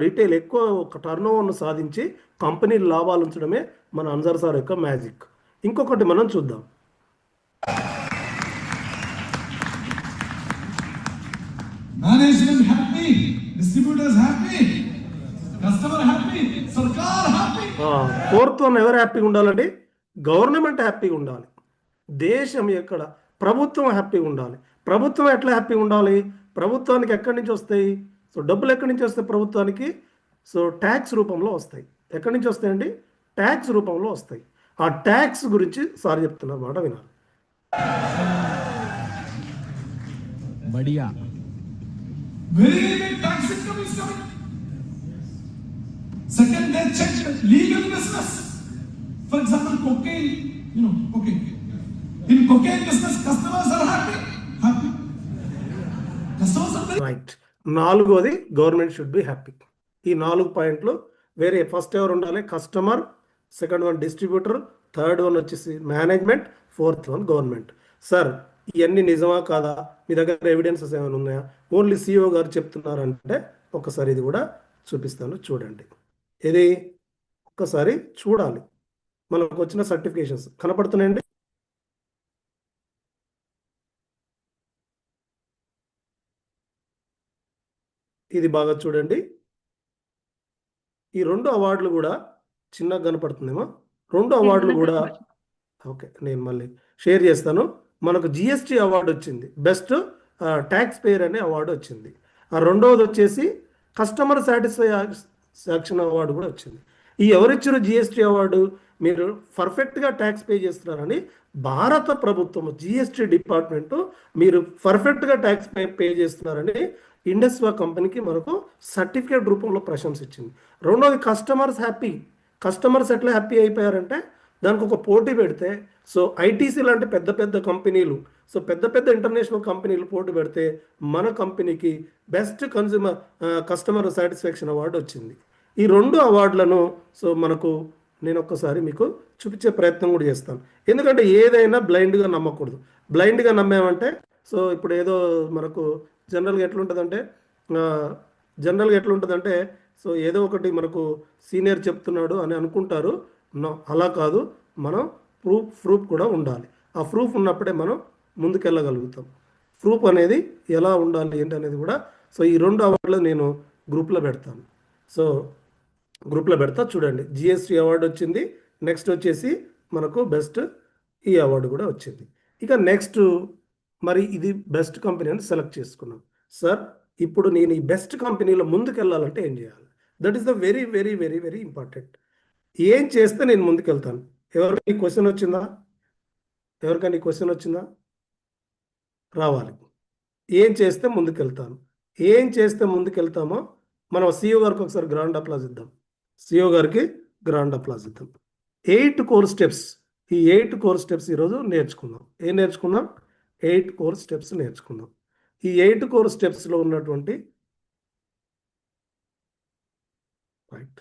రీటైల్ ఎక్కువ ఒక టర్న్ ఓవర్ను సాధించి కంపెనీ లాభాలు ఉంచడమే మన అన్సర్ సార్ యొక్క మ్యాజిక్. ఇంకొకటి మనం చూద్దాం. Management happy, distributors happy, customer happy, sarkar happy. Fourth one ఎవరు హ్యాపీగా ఉండాలండి? గవర్నమెంట్ హ్యాపీగా ఉండాలి. దేశం ఎక్కడ ప్రభుత్వం హ్యాపీగా ఉండాలి. ప్రభుత్వం ఎట్లా హ్యాపీగా ఉండాలి? ప్రభుత్వానికి ఎక్కడి నుంచి వస్తాయి? సో డబ్బులు ఎక్కడి నుంచి వస్తాయి ప్రభుత్వానికి? సో ట్యాక్స్ రూపంలో వస్తాయి. ఎక్కడి నుంచి వస్తాయండి? ట్యాక్స్ రూపంలో వస్తాయి. ఆ ట్యాక్స్ గురించి సార్ చెప్తున్నారు, మాట వినాలి. बढ़िया Very big tax income is coming. Second, they check legal business. For example, cocaine, cocaine. In cocaine business, customers are happy. Customers are very right. నాలుగోది గవర్నమెంట్ షుడ్ బి హ్యాపీ. ఈ 4 పాయింట్లు వేరే first ఎవరు ఉండాలి? Customer, second one distributor, third one వచ్చేసి management, fourth one government. Sir ఇవన్నీ నిజమా కాదా? మీ దగ్గర ఎవిడెన్సెస్ ఏమైనా ఉన్నాయా? ఓన్లీ సిఇఓ గారు చెప్తున్నారంటే ఒకసారి ఇది కూడా చూపిస్తాను, చూడండి. ఇది ఒక్కసారి చూడాలి. మనకు వచ్చిన సర్టిఫికేషన్స్ కనపడుతున్నాయండి. ఇది బాగా చూడండి. ఈ 2 అవార్డులు కూడా చిన్నగా కనపడుతుందేమో. 2 అవార్డులు కూడా ఓకే, నేను మళ్ళీ షేర్ చేస్తాను. మనకు జిఎస్టీ అవార్డు వచ్చింది, బెస్ట్ ట్యాక్స్ పేయర్ అనే అవార్డు వచ్చింది. ఆ రెండవది వచ్చేసి కస్టమర్ సాటిస్ఫాక్షన్ అవార్డు కూడా వచ్చింది. ఈ ఎవరిచ్చారు జిఎస్టీ అవార్డు? మీరు పర్ఫెక్ట్గా ట్యాక్స్ పే చేస్తున్నారని భారత ప్రభుత్వం జిఎస్టీ డిపార్ట్మెంటు మీరు పర్ఫెక్ట్గా ట్యాక్స్ పే చేస్తున్నారని ఇండస్వా కంపెనీకి మనకు సర్టిఫికేట్ రూపంలో ప్రశంస ఇచ్చింది. రెండవది కస్టమర్స్ హ్యాపీ. కస్టమర్స్ ఎట్లా హ్యాపీ అయిపోయారంటే దానికి ఒక పోటీ పెడితే, సో ఐటీసీ లాంటి పెద్ద పెద్ద కంపెనీలు, సో పెద్ద పెద్ద ఇంటర్నేషనల్ కంపెనీలు పోటీ పెడితే మన కంపెనీకి బెస్ట్ కస్టమర్ సాటిస్ఫాక్షన్ అవార్డు వచ్చింది. ఈ 2 అవార్డులను సో మనకు నేను ఒక్కసారి మీకు చూపించే ప్రయత్నం కూడా చేస్తాను. ఎందుకంటే ఏదైనా బ్లైండ్గా నమ్మకూడదు. బ్లైండ్గా నమ్మామంటే సో ఇప్పుడు ఏదో మనకు జనరల్గా ఎట్లుంటుందంటే సో ఏదో ఒకటి మనకు సీనియర్ చెప్తున్నాడు అని అనుకుంటారు. అలా కాదు, మనం ప్రూఫ్ కూడా ఉండాలి. ఆ ప్రూఫ్ ఉన్నప్పుడే మనం ముందుకెళ్ళగలుగుతాం. ప్రూఫ్ అనేది ఎలా ఉండాలి ఏంటి అనేది కూడా సో ఈ 2 అవార్డులు నేను గ్రూప్లో పెడతాను. సో గ్రూప్లో పెడతా, చూడండి. జిఎస్టీ అవార్డు వచ్చింది. నెక్స్ట్ వచ్చేసి మనకు బెస్ట్ ఈ అవార్డు కూడా వచ్చింది. ఇక నెక్స్ట్ మరి ఇది బెస్ట్ కంపెనీ అని సెలెక్ట్ చేసుకున్నాం. సార్ ఇప్పుడు నేను ఈ బెస్ట్ కంపెనీలో ముందుకెళ్ళాలంటే ఏం చేయాలి? That is the very very very very important. ఏం చేస్తే నేను ముందుకెళ్తాను? ఎవరికైనా క్వశ్చన్ వచ్చిందా? రావాలి. ఏం చేస్తే ముందుకెళ్తాను? ఏం చేస్తే ముందుకెళ్తామో మనం సిఇఓ గారికి ఒకసారి గ్రాండ్ అప్లాజ్ ఇద్దాం. సిఇఓ గారికి గ్రాండ్ అప్లాజ్ ఇద్దాం. 8 కోర్ స్టెప్స్. ఈ 8 కోర్ స్టెప్స్ ఈరోజు నేర్చుకుందాం. ఏం నేర్చుకుందాం? 8 కోర్ స్టెప్స్ నేర్చుకుందాం. ఈ 8 కోర్ స్టెప్స్లో ఉన్నటువంటి రైట్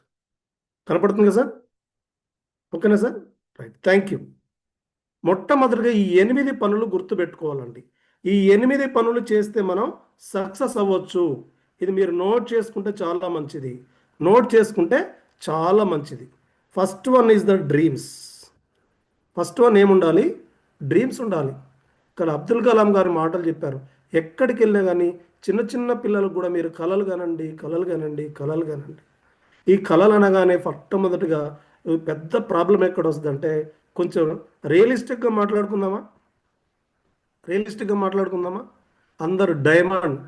కనపడుతుంది కదా సార్? ఓకేనా సార్? Right, thank you. మొట్టమొదటిగా ఈ 8 పనులు గుర్తుపెట్టుకోవాలండి. ఈ 8 పనులు చేస్తే మనం సక్సెస్ అవ్వచ్చు. ఇది మీరు నోట్ చేసుకుంటే చాలా మంచిది. First one is the dreams. First one ఏముండాలి? డ్రీమ్స్ ఉండాలి. ఇక్కడ అబ్దుల్ కలాం గారు మాటలు చెప్పారు. ఎక్కడికి వెళ్ళినా కానీ చిన్న చిన్న పిల్లలకు కూడా మీరు కలలు కనండి. ఈ కలలు అనగానే మొట్టమొదటిగా పెద్ద ప్రాబ్లం ఎక్కడ వస్తుందంటే కొంచెం రియలిస్టిక్గా మాట్లాడుకుందామా? అందరూ diamond,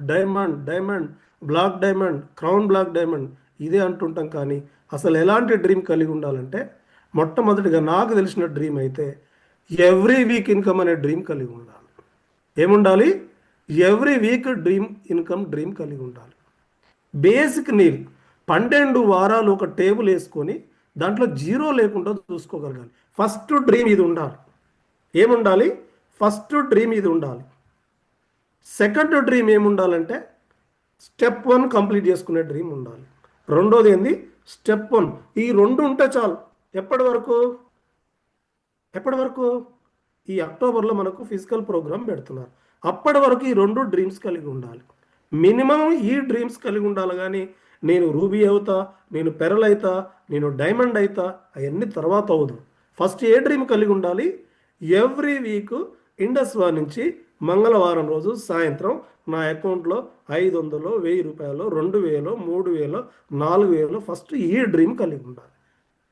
black diamond, crown black diamond ఇదే అంటుంటాం. కానీ అసలు ఎలాంటి డ్రీమ్ కలిగి ఉండాలంటే మొట్టమొదటిగా నాకు తెలిసిన డ్రీమ్ అయితే ఎవ్రీ వీక్ ఇన్కమ్ అనే డ్రీమ్ కలిగి ఉండాలి. ఏముండాలి? ఎవ్రీ వీక్ డ్రీమ్ కలిగి ఉండాలి. బేసిక్ నీడ్ 12 వారాలు ఒక టేబుల్ వేసుకొని దాంట్లో జీరో లేకుండా చూసుకోగలగాలి. ఫస్ట్ డ్రీమ్ ఇది ఉండాలి. ఏముండాలి? ఫస్ట్ డ్రీమ్ ఇది ఉండాలి. సెకండ్ డ్రీమ్ ఏముండాలంటే స్టెప్ 1 కంప్లీట్ చేసుకునే డ్రీమ్ ఉండాలి. రెండోది ఏంది, స్టెప్ 1. ఈ రెండు ఉంటే చాలు. ఎప్పటి వరకు ఎప్పటి వరకు ఈ అక్టోబర్లో మనకు ఫిజికల్ ప్రోగ్రామ్ పెడుతున్నారు. అప్పటి వరకు ఈ రెండు డ్రీమ్స్ కలిగి ఉండాలి. మినిమం ఈ డ్రీమ్స్ కలిగి ఉండాలి. కానీ నేను రూబీ అవుతా, నేను పెరల్ అవుతా, నేను డైమండ్ అవుతా, అవన్నీ తర్వాత అవ్వదు. ఫస్ట్ ఏ డ్రీమ్ కలిగి ఉండాలి? ఎవ్రీ వీక్ ఇండస్ వార్ నుంచి మంగళవారం రోజు సాయంత్రం నా అకౌంట్లో 500, 1000 రూపాయలు, 2000, 3000, 4000 ఫస్ట్ ఈ డ్రీమ్ కలిగి ఉండాలి.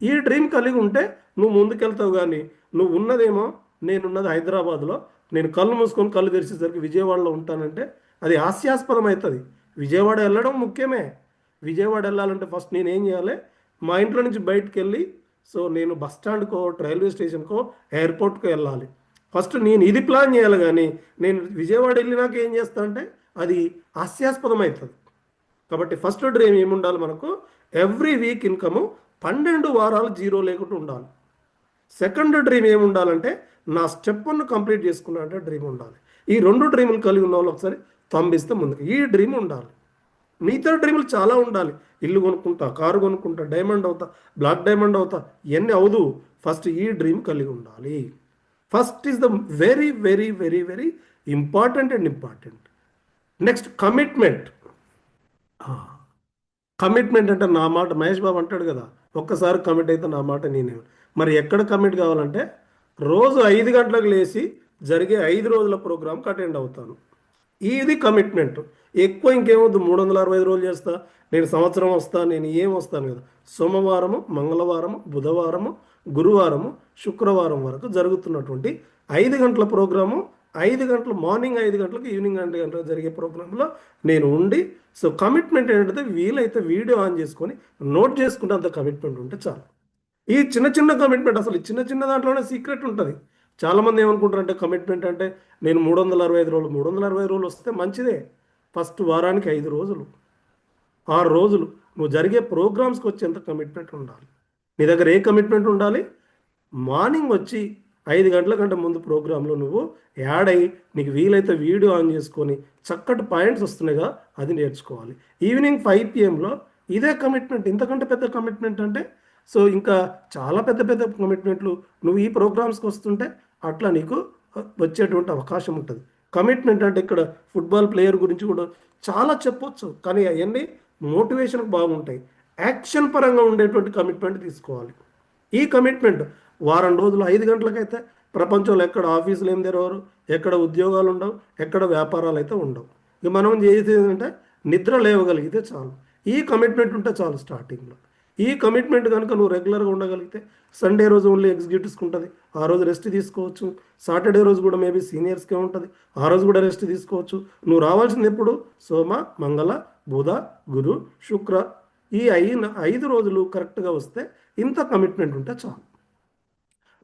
ఈ డ్రీమ్ కలిగి ఉంటే నువ్వు ముందుకెళ్తావు. కానీ నువ్వు ఉన్నదేమో, నేనున్నది హైదరాబాద్లో, నేను కళ్ళు మూసుకొని కళ్ళు తెరిచేసరికి విజయవాడలో ఉంటానంటే అది హాస్యాస్పదం అవుతుంది. విజయవాడ వెళ్ళడం ముఖ్యమే. విజయవాడ వెళ్ళాలంటే ఫస్ట్ నేను ఏం చేయాలి? మా ఇంట్లో నుంచి బయటకు వెళ్ళి, సో నేను బస్ స్టాండ్కో, రైల్వే స్టేషన్కో, ఎయిర్పోర్ట్కో వెళ్ళాలి. ఫస్ట్ నేను ఇది ప్లాన్ చేయాలి. కానీ నేను విజయవాడ వెళ్ళినాక ఏం చేస్తానంటే అది హాస్యాస్పదం అవుతుంది. కాబట్టి ఫస్ట్ డ్రీమ్ ఏముండాలి మనకు? ఎవ్రీ వీక్ ఇన్కము 12 వారాలు జీరో లేకుండా ఉండాలి. సెకండ్ డ్రీమ్ ఏముండాలంటే నా స్టెప్ 1 కంప్లీట్ చేసుకున్నా అంటే డ్రీమ్ ఉండాలి. ఈ రెండు డ్రీములు కలిగి ఉన్న వాళ్ళు ఒకసారి తంబిస్తే ముందుకు ఈ డ్రీమ్ ఉండాలి. మిగతా డ్రీములు చాలా ఉండాలి. ఇల్లు కొనుక్కుంటా, కారు కొనుక్కుంటా, డైమండ్ అవుతా, బ్లాక్ డైమండ్ అవుతా, ఇవన్నీ అవదు. ఫస్ట్ ఈ డ్రీమ్ కలిగి ఉండాలి. First is the very very very very important and important. Next commitment. Commitment అంటే నా మాట మహేష్ బాబు అంటాడు కదా, ఒక్కసారి కమిట్ అయితే నా మాట నేనే. మరి ఎక్కడ కమిట్ కావాలంటే రోజు 5 గంటలకు లేచి జరిగే 5 రోజుల ప్రోగ్రామ్కి అటెండ్ అవుతాను. ఇది కమిట్మెంట్. ఎక్కువ ఇంకేమొద్దు, 365 రోజులు చేస్తా, నేను సంవత్సరం వస్తా, నేను ఏం వస్తాను కదా. సోమవారము, మంగళవారము, బుధవారము, గురువారము, శుక్రవారం వరకు జరుగుతున్నటువంటి 5 గంటల ప్రోగ్రాము, 5 గంటలు మార్నింగ్, 5 గంటలకు ఈవినింగ్ 2 గంటలకు జరిగే ప్రోగ్రాంలో నేను ఉండి, సో కమిట్మెంట్ ఏంటంటే వీలైతే వీడియో ఆన్ చేసుకొని నోట్ చేసుకుంటే అంత కమిట్మెంట్ ఉంటే చాలు. ఈ చిన్న చిన్న కమిట్మెంట్, అసలు చిన్న చిన్న దాంట్లోనే సీక్రెట్ ఉంటుంది. చాలామంది ఏమనుకుంటారంటే కమిట్మెంట్ అంటే నేను 365 రోజులు, 365 రోజులు వస్తే మంచిదే. ఫస్ట్ వారానికి 5 రోజులు, 6 రోజులు నువ్వు జరిగే ప్రోగ్రామ్స్కి వచ్చేంత కమిట్మెంట్ ఉండాలి. నీ దగ్గర ఏ కమిట్మెంట్ ఉండాలి? మార్నింగ్ వచ్చి 5 గంటల కంటే ముందు ప్రోగ్రాంలో నువ్వు యాడ్ అయ్యి నీకు వీలైతే వీడియో ఆన్ చేసుకొని చక్కటి పాయింట్స్ వస్తున్నాయిగా అది నేర్చుకోవాలి. ఈవినింగ్ 5 PM ఇదే కమిట్మెంట్. ఇంతకంటే పెద్ద కమిట్మెంట్ అంటే సో ఇంకా చాలా పెద్ద పెద్ద కమిట్మెంట్లు నువ్వు ఈ ప్రోగ్రామ్స్కి వస్తుంటే అట్లా నీకు వచ్చేటువంటి అవకాశం ఉంటుంది. కమిట్మెంట్ అంటే ఇక్కడ ఫుట్బాల్ ప్లేయర్ గురించి కూడా చాలా చెప్పొచ్చు, కానీ అవన్నీ మోటివేషన్కి బాగుంటాయి. యాక్షన్ పరంగా ఉండేటువంటి కమిట్మెంట్ తీసుకోవాలి. ఈ కమిట్మెంట్ వారం రోజులు 5 గంటలకైతే ప్రపంచంలో ఎక్కడ ఆఫీసులు ఏం తెరవరు, ఎక్కడ ఉద్యోగాలు ఉండవు, ఎక్కడ వ్యాపారాలు అయితే ఉండవు. ఇక మనం చేసేది ఏంటంటే నిద్ర లేవగలిగితే చాలు. ఈ కమిట్మెంట్ ఉంటే చాలు స్టార్టింగ్లో. ఈ కమిట్మెంట్ కనుక నువ్వు రెగ్యులర్గా ఉండగలిగితే సండే రోజు ఓన్లీ ఎగ్జిక్యూటివ్స్కి ఉంటుంది, ఆ రోజు రెస్ట్ తీసుకోవచ్చు. సాటర్డే రోజు కూడా మేబీ సీనియర్స్కే ఉంటుంది, ఆ రోజు కూడా రెస్ట్ తీసుకోవచ్చు. నువ్వు రావాల్సింది ఎప్పుడు? సోమ, మంగళ, బుధ, గురు, శుక్ర, ఈ 5 రోజులు కరెక్ట్గా వస్తే ఇంత కమిట్మెంట్ ఉంటే చాలు.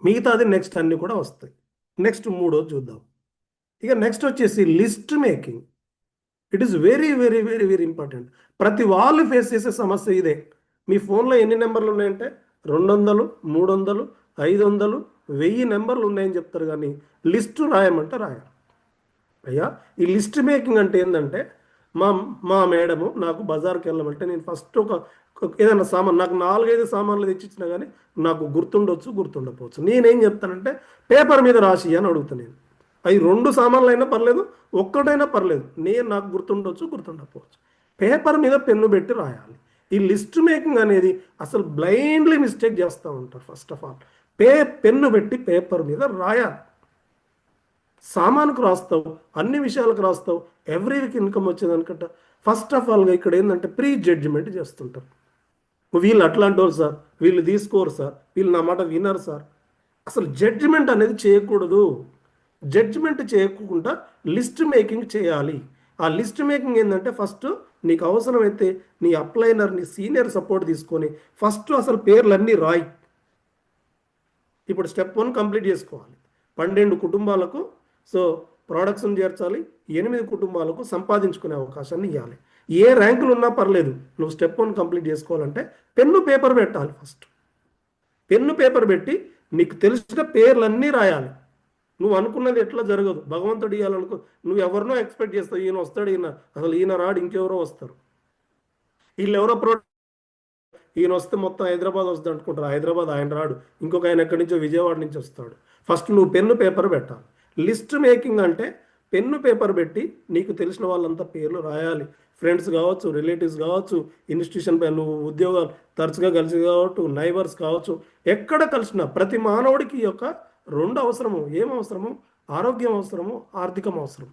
మిగతాది నెక్స్ట్ అన్నీ కూడా వస్తాయి. నెక్స్ట్ 3వ చూద్దాం. ఇక నెక్స్ట్ వచ్చేసి list making. It is very very very very important. ప్రతి వాళ్ళు ఫేస్ చేసే సమస్య ఇదే. మీ ఫోన్లో ఎన్ని నెంబర్లు ఉన్నాయంటే 200, 300, 500, 1000 నెంబర్లు ఉన్నాయని చెప్తారు. కానీ లిస్టు రాయమంటే రాయాలి. అయ్యా ఈ లిస్ట్ మేకింగ్ అంటే ఏంటంటే మా మేడము నాకు బజార్కి వెళ్ళమంటే నేను ఫస్ట్ ఏదైనా సామాన్ నాకు 4-5 సామాన్లు తెచ్చిచ్చినా కానీ నాకు గుర్తుండొచ్చు, గుర్తుండకపోవచ్చు. నేనేం చెప్తానంటే పేపర్ మీద రాసి అని అడుగుతాను. నేను అవి 2 సామాన్లు అయినా పర్లేదు, ఒక్కటైనా పర్లేదు, నాకు గుర్తుండొచ్చు, గుర్తుండకపోవచ్చు. పేపర్ మీద పెన్ను పెట్టి రాయాలి. ఈ లిస్ట్ మేకింగ్ అనేది అసలు బ్లైండ్లీ మిస్టేక్ చేస్తూ ఉంటారు. ఫస్ట్ ఆఫ్ ఆల్ పెన్ను పెట్టి పేపర్ మీద రాయాలి. సామానుకు రాస్తావు, అన్ని విషయాలకు రాస్తావు, ఎవ్రీ వీక్ ఇన్కమ్ వచ్చేదనుకుంటా. ఫస్ట్ ఆఫ్ ఆల్గా ఇక్కడ ఏంటంటే ప్రీ జడ్జిమెంట్ చేస్తుంటారు. వీళ్ళు అట్లాంటి వాళ్ళు సార్, వీళ్ళు తీసుకోరు సార్, వీళ్ళు నా మాట వినరు సార్. అసలు జడ్జిమెంట్ అనేది చేయకూడదు. జడ్జిమెంట్ చేయకుండా లిస్ట్ మేకింగ్ చేయాలి. ఆ లిస్ట్ మేకింగ్ ఏంటంటే ఫస్ట్ నీకు అవసరమైతే నీ అప్లైనర్, నీ సీనియర్ సపోర్ట్ తీసుకొని ఫస్ట్ అసలు పేర్లన్నీ రాయి. ఇప్పుడు స్టెప్ 1 కంప్లీట్ చేసుకోవాలి. 12 కుటుంబాలకు సో ప్రొడక్ట్స్ని చేర్చాలి, 8 కుటుంబాలకు సంపాదించుకునే అవకాశాన్ని ఇవ్వాలి. ఏ ర్యాంకులు ఉన్నా పర్లేదు, నువ్వు స్టెప్ 1 కంప్లీట్ చేసుకోవాలంటే పెన్ను పేపర్ పెట్టాలి. ఫస్ట్ పెన్ను పేపర్ పెట్టి నీకు తెలిసిన పేర్లన్నీ రాయాలి. నువ్వు అనుకున్నది ఎట్లా జరగదు. భగవంతుడు ఇవ్వాలనుకో, నువ్వు ఎవరినో ఎక్స్పెక్ట్ చేస్తావు, ఈయన వస్తాడు, అసలు ఈయన రాడు, ఇంకెవరో వస్తారు. వీళ్ళు ఎవరో ఈయన వస్తే మొత్తం హైదరాబాద్ వస్తుంది అనుకుంటారు. హైదరాబాద్ ఆయన రాడు, ఇంకొక ఆయన ఎక్కడి నుంచో విజయవాడ నుంచి వస్తాడు. ఫస్ట్ నువ్వు పెన్ను పేపర్ పెట్టాలి. లిస్ట్ మేకింగ్ అంటే పెన్ను పేపర్ పెట్టి నీకు తెలిసిన వాళ్ళంతా పేర్లు రాయాలి. ఫ్రెండ్స్ కావచ్చు, రిలేటివ్స్ కావచ్చు, ఇన్స్టిట్యూషన్ పై నువ్వు ఉద్యోగాలు తరచుగా కలిసి కావచ్చు, నైబర్స్ కావచ్చు, ఎక్కడ కలిసినా ప్రతి మానవుడికి ఈ యొక్క 2 అవసరము. ఏం అవసరము? ఆరోగ్యం అవసరము, ఆర్థికం అవసరం.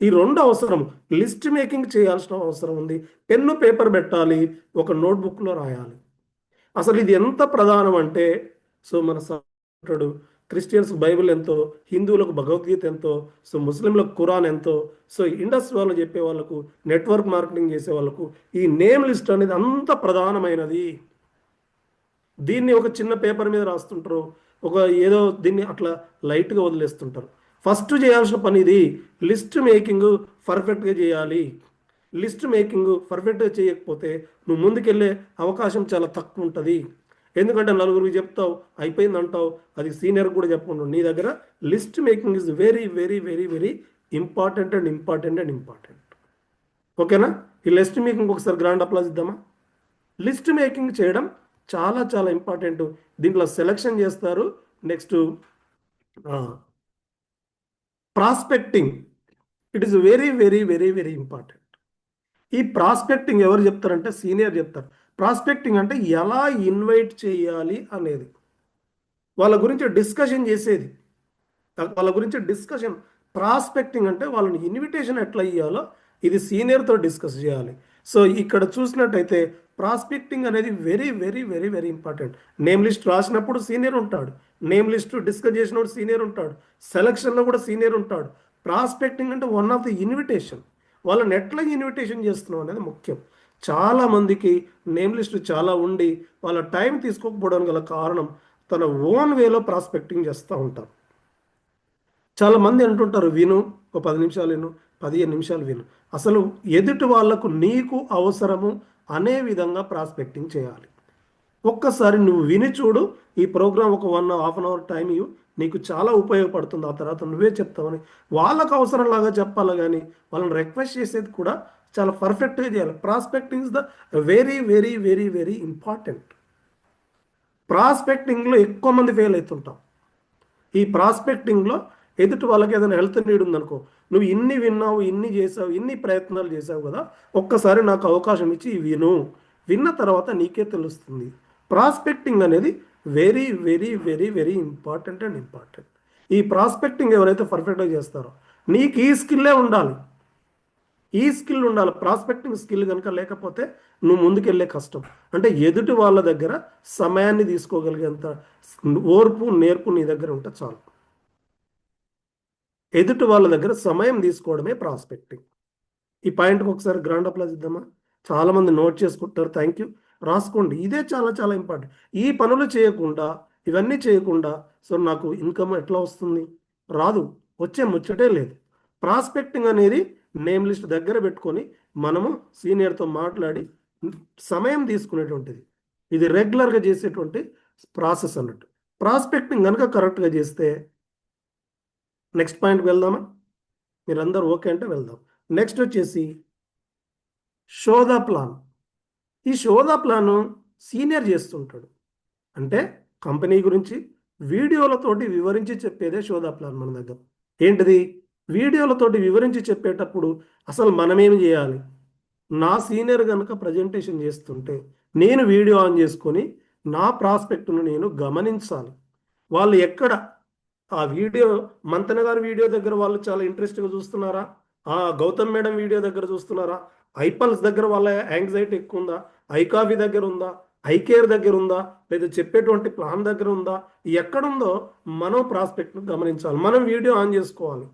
ఈ 2 అవసరం. లిస్ట్ మేకింగ్ చేయాల్సిన అవసరం ఉంది. పెన్ను పేపర్ పెట్టాలి, ఒక నోట్బుక్లో రాయాలి. అసలు ఇది ఎంత ప్రధానం అంటే, సో మన అంటాడు, క్రిస్టియన్స్ బైబిల్ ఎంతో, హిందువులకు భగవద్గీత ఎంతో, సో ముస్లింలకు ఖురాన్ ఎంతో, సో ఇండస్ట్రీ వాళ్ళు చెప్పే వాళ్ళకు, నెట్వర్క్ మార్కెటింగ్ చేసే వాళ్ళకు ఈ నేమ్ లిస్ట్ అనేది అంత ప్రధానమైనది. దీన్ని ఒక చిన్న పేపర్ మీద రాస్తుంటారు, ఒక ఏదో దీన్ని అట్లా లైట్గా వదిలేస్తుంటారు. ఫస్ట్ చేయాల్సిన పని ఇది. లిస్ట్ మేకింగ్ పర్ఫెక్ట్గా చేయాలి. లిస్ట్ మేకింగ్ పర్ఫెక్ట్గా చేయకపోతే నువ్వు ముందుకెళ్ళే అవకాశం చాలా తక్కువ ఉంటుంది. ఎందుకంటే నలుగురికి చెప్తావు, అయిపోయింది అంటావు, అది సీనియర్ కూడా చెప్పకుండా. నీ దగ్గర list making is very very very very important and important and important. ఓకేనా? ఈ లిస్ట్ మేకింగ్ ఒకసారి గ్రాండ్ అప్లాజ్ ఇద్దామా? లిస్ట్ మేకింగ్ చేయడం చాలా చాలా ఇంపార్టెంట్. దీంట్లో సెలెక్షన్ చేస్తారు. Next prospecting, it is very very very very important. ఈ ప్రాస్పెక్టింగ్ ఎవరు చెప్తారంటే సీనియర్ చెప్తారు. ప్రాస్పెక్టింగ్ అంటే ఎలా ఇన్వైట్ చేయాలి అనేది, వాళ్ళ గురించి డిస్కషన్ చేసేది, వాళ్ళ గురించి డిస్కషన్. ప్రాస్పెక్టింగ్ అంటే వాళ్ళని ఇన్విటేషన్ ఎట్లా ఇవ్వాలో ఇది సీనియర్తో డిస్కస్ చేయాలి. సో ఇక్కడ చూసినట్టయితే ప్రాస్పెక్టింగ్ అనేది very very very very important. Name list రాసినప్పుడు సీనియర్ ఉంటాడు, నేమ్ లిస్ట్ డిస్కస్ చేసినప్పుడు సీనియర్ ఉంటాడు, సెలక్షన్లో కూడా సీనియర్ ఉంటాడు. ప్రాస్పెక్టింగ్ అంటే వన్ ఆఫ్ ది ఇన్విటేషన్. వాళ్ళని ఎట్లా ఇన్విటేషన్ చేస్తున్నాం అనేది ముఖ్యం. చాలామందికి నేమ్ లిస్ట్ చాలా ఉండి వాళ్ళ టైం తీసుకోకపోవడానికి గల కారణం తన ఓన్ వేలో ప్రాస్పెక్టింగ్ చేస్తూ ఉంటారు. చాలామంది అంటుంటారు, విను, ఒక 10 నిమిషాలు విను, 15 నిమిషాలు విను. అసలు ఎదుటి వాళ్లకు నీకు అవసరము అనే విధంగా ప్రాస్పెక్టింగ్ చేయాలి. ఒక్కసారి నువ్వు విని చూడు. ఈ ప్రోగ్రామ్ ఒక 1.5 అవర్ టైం ఇవ్వు, నీకు చాలా ఉపయోగపడుతుంది. ఆ తర్వాత నువ్వే చెప్తావని వాళ్ళకు అవసరంలాగా చెప్పాలి, కానీ వాళ్ళని రిక్వెస్ట్ చేసేది కూడా చాలా పర్ఫెక్ట్గా చేయాలి. Prospecting is the very very very very important. ప్రాస్పెక్టింగ్లో ఎక్కువ మంది ఫెయిల్ అవుతుంటాం. ఈ ప్రాస్పెక్టింగ్లో ఎదుటి వాళ్ళకి ఏదైనా హెల్త్ నీడ్ ఉందనుకో, నువ్వు ఇన్ని విన్నావు, ఇన్ని చేసావు, ఇన్ని ప్రయత్నాలు చేసావు కదా, ఒక్కసారి నాకు అవకాశం ఇచ్చి విను, విన్న తర్వాత నీకే తెలుస్తుంది. ప్రాస్పెక్టింగ్ అనేది very very very very important and important. ఈ ప్రాస్పెక్టింగ్ ఎవరైతే పర్ఫెక్ట్గా చేస్తారో, నీకు ఈ స్కిల్లే ఉండాలి, ఈ స్కిల్ ఉండాలి. ప్రాస్పెక్టింగ్ స్కిల్ కనుక లేకపోతే నువ్వు ముందుకెళ్ళే కష్టం. అంటే ఎదుటి వాళ్ళ దగ్గర సమయాన్ని తీసుకోగలిగేంత ఓర్పు నేర్పు నీ దగ్గర ఉంటే చాలు. ఎదుటి వాళ్ళ దగ్గర సమయం తీసుకోవడమే ప్రాస్పెక్టింగ్. ఈ పాయింట్కి ఒకసారి గ్రాండ్ అప్లాజ్ ఇద్దామా? చాలామంది నోట్ చేసుకుంటారు. థ్యాంక్ యూ, రాసుకోండి. ఇదే చాలా చాలా ఇంపార్టెంట్. ఈ పనులు చేయకుండా, ఇవన్నీ చేయకుండా సో నాకు ఇన్కమ్ ఎట్లా వస్తుంది? రాదు, వచ్చే ముచ్చటే లేదు. ప్రాస్పెక్టింగ్ అనేది నేమ్ లిస్ట్ దగ్గర పెట్టుకొని మనము సీనియర్తో మాట్లాడి సమయం తీసుకునేటువంటిది. ఇది రెగ్యులర్గా చేసేటువంటి ప్రాసెస్ అన్నట్టు. ప్రాస్పెక్టింగ్ కనుక కరెక్ట్గా చేస్తే నెక్స్ట్ పాయింట్కి వెళ్దామా? మీరందరూ ఓకే అంటే వెళ్దాం. నెక్స్ట్ వచ్చేసి శోధ ప్లాన్. ఈ శోధ ప్లాను సీనియర్ చేస్తుంటాడు. అంటే కంపెనీ గురించి వీడియోలతోటి వివరించి చెప్పేదే శోధ ప్లాన్ మన దగ్గర. ఏంటిది? వీడియోలతోటి వివరించి చెప్పేటప్పుడు అసలు మనమేమి చేయాలి? నా సీనియర్ కనుక ప్రజెంటేషన్ చేస్తుంటే నేను వీడియో ఆన్ చేసుకొని నా ప్రాస్పెక్ట్ను నేను గమనించాలి. వాళ్ళు ఎక్కడ ఆ వీడియో, మంతన గారి వీడియో దగ్గర వాళ్ళు చాలా ఇంట్రెస్ట్గా చూస్తున్నారా? గౌతమ్ మేడం వీడియో దగ్గర చూస్తున్నారా? ఐపల్స్ దగ్గర వాళ్ళ యాంగ్జైటీ ఎక్కువ ఉందా? ఐకాఫీ దగ్గర ఉందా? ఐకేర్ దగ్గర ఉందా? లేదా చెప్పేటువంటి ప్లాన్ దగ్గర ఉందా? ఎక్కడుందో మనం ప్రాస్పెక్ట్ను గమనించాలి, మనం వీడియో ఆన్ చేసుకోవాలి.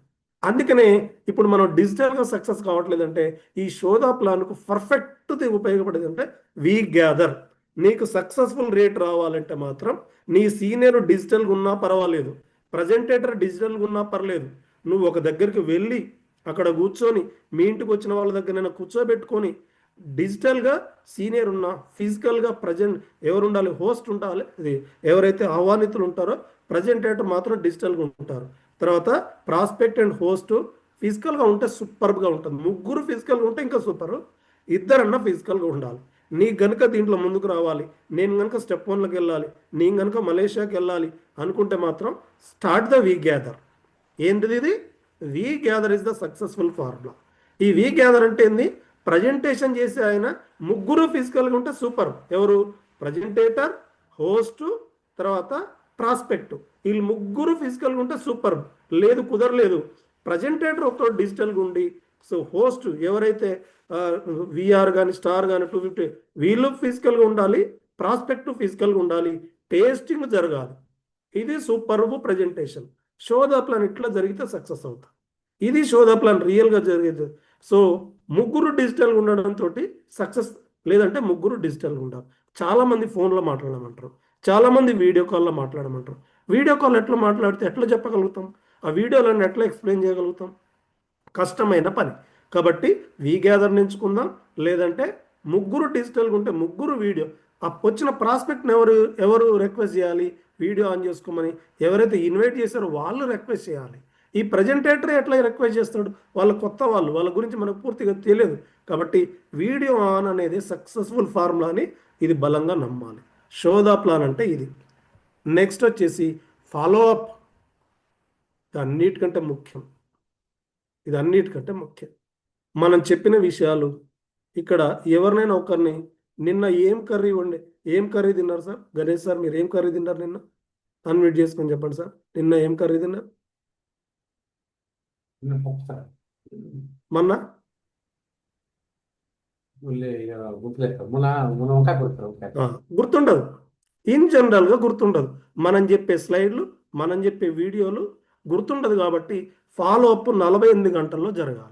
అందుకనే ఇప్పుడు మనం డిజిటల్గా సక్సెస్ కావట్లేదంటే ఈ శోధ ప్లాన్కు పర్ఫెక్ట్ ఉపయోగపడేది అంటే వీ గ్యాదర్. నీకు సక్సెస్ఫుల్ రేట్ రావాలంటే మాత్రం నీ సీనియర్ డిజిటల్గా ఉన్నా పర్వాలేదు, ప్రజెంటేటర్ డిజిటల్గా ఉన్నా పర్లేదు, నువ్వు ఒక దగ్గరికి వెళ్ళి అక్కడ కూర్చొని మీ ఇంటికి వచ్చిన వాళ్ళ దగ్గర కూర్చోబెట్టుకొని డిజిటల్గా సీనియర్ ఉన్నా, ఫిజికల్గా ప్రజెంట్ ఎవరు ఉండాలి? హోస్ట్ ఉండాలి. ఇది ఎవరైతే ఆహ్వానితులు ఉంటారో ప్రజెంటేటర్ మాత్రం డిజిటల్గా ఉంటారు. తర్వాత ప్రాస్పెక్ట్ అండ్ హోస్ట్ ఫిజికల్గా ఉంటే సూపర్గా ఉంటుంది. ముగ్గురు ఫిజికల్గా ఉంటే ఇంకా సూపర్. ఇద్దరన్నా ఫిజికల్గా ఉండాలి. నీ గనుక దీంట్లో ముందుకు రావాలి, నేను కనుక స్టెప్ 1లోకి వెళ్ళాలి, నేను కనుక మలేషియాకి వెళ్ళాలి అనుకుంటే మాత్రం స్టార్ట్ ద వీ గ్యాదర్. ఏంటిది ఇది? We gather is the successful formula. ఈ వీ గ్యాదర్ అంటే ఏంది? ప్రజెంటేషన్ చేసే ఆయన ముగ్గురు ఫిజికల్గా ఉంటే సూపర్. ఎవరు? ప్రజెంటేటర్, హోస్ట్, తర్వాత ప్రాస్పెక్ట్. వీళ్ళు ముగ్గురు ఫిజికల్గా ఉంటే సూపర్. లేదు, కుదరలేదు, ప్రజెంటేటర్ ఒక డిజిటల్గా ఉండి, సో హోస్ట్ ఎవరైతే విఆర్ కానీ స్టార్ కానీ 250 వీళ్ళు ఫిజికల్గా ఉండాలి, ప్రాస్పెక్ట్ ఫిజికల్గా ఉండాలి, టేస్టింగ్ జరగాలి. ఇది superb presentation. Show the plan ఇట్లా జరిగితే సక్సెస్ అవుతాం. ఇది షో ద ప్లాన్ రియల్గా జరిగేది. సో ముగ్గురు డిజిటల్గా ఉండడంతో సక్సెస్. లేదంటే ముగ్గురు డిజిటల్గా ఉండాలి. చాలామంది ఫోన్లో మాట్లాడమంటారు, చాలామంది వీడియో కాల్లో మాట్లాడమంటారు. వీడియో కాల్ ఎట్లా మాట్లాడితే ఎట్లా చెప్పగలుగుతాం? ఆ వీడియోలను ఎట్లా ఎక్స్ప్లెయిన్ చేయగలుగుతాం? కష్టమైన పని. కాబట్టి వీ గ్యాదర్ ఎంచుకుందాం. లేదంటే ముగ్గురు డిజిటల్గా ఉంటే ముగ్గురు వీడియో. వచ్చిన ప్రాస్పెక్ట్ని ఎవరు రిక్వెస్ట్ చేయాలి? వీడియో ఆన్ చేసుకోమని ఎవరైతే ఇన్వైట్ చేశారో వాళ్ళు రిక్వెస్ట్ చేయాలి. ఈ ప్రజెంటేటర్ ఎట్లా రిక్వెస్ట్ చేస్తాడు? వాళ్ళ కొత్త వాళ్ళ గురించి మనకు పూర్తిగా తెలియదు. కాబట్టి వీడియో ఆన్ అనేది సక్సెస్ఫుల్ ఫార్ములా అని ఇది బలంగా నమ్మాలి. షో ద ప్లాన్ అంటే ఇది. నెక్స్ట్ వచ్చేసి ఫాలో అప్. ఇది అన్నిటికంటే ముఖ్యం. ఇది అన్నిటికంటే ముఖ్యం. మనం చెప్పిన విషయాలు ఇక్కడ ఎవరినైనా ఒకరిని నిన్న ఏం కర్రీ తిన్నారు సార్? గణేష్ సార్, మీరు ఏం కర్రీ తిన్నారు నిన్న? అన్మ్యూట్ చేసుకొని చెప్పండి సార్. నిన్న ఏం కర్రీ తిన్నారు? మొన్న గుర్తుండదు. ఇన్ జనరల్గా గుర్తుండదు. మనం చెప్పే స్లైడ్లు, మనం చెప్పే వీడియోలు గుర్తుండదు. కాబట్టి ఫాలో అప్ 48 గంటల్లో జరగాలి.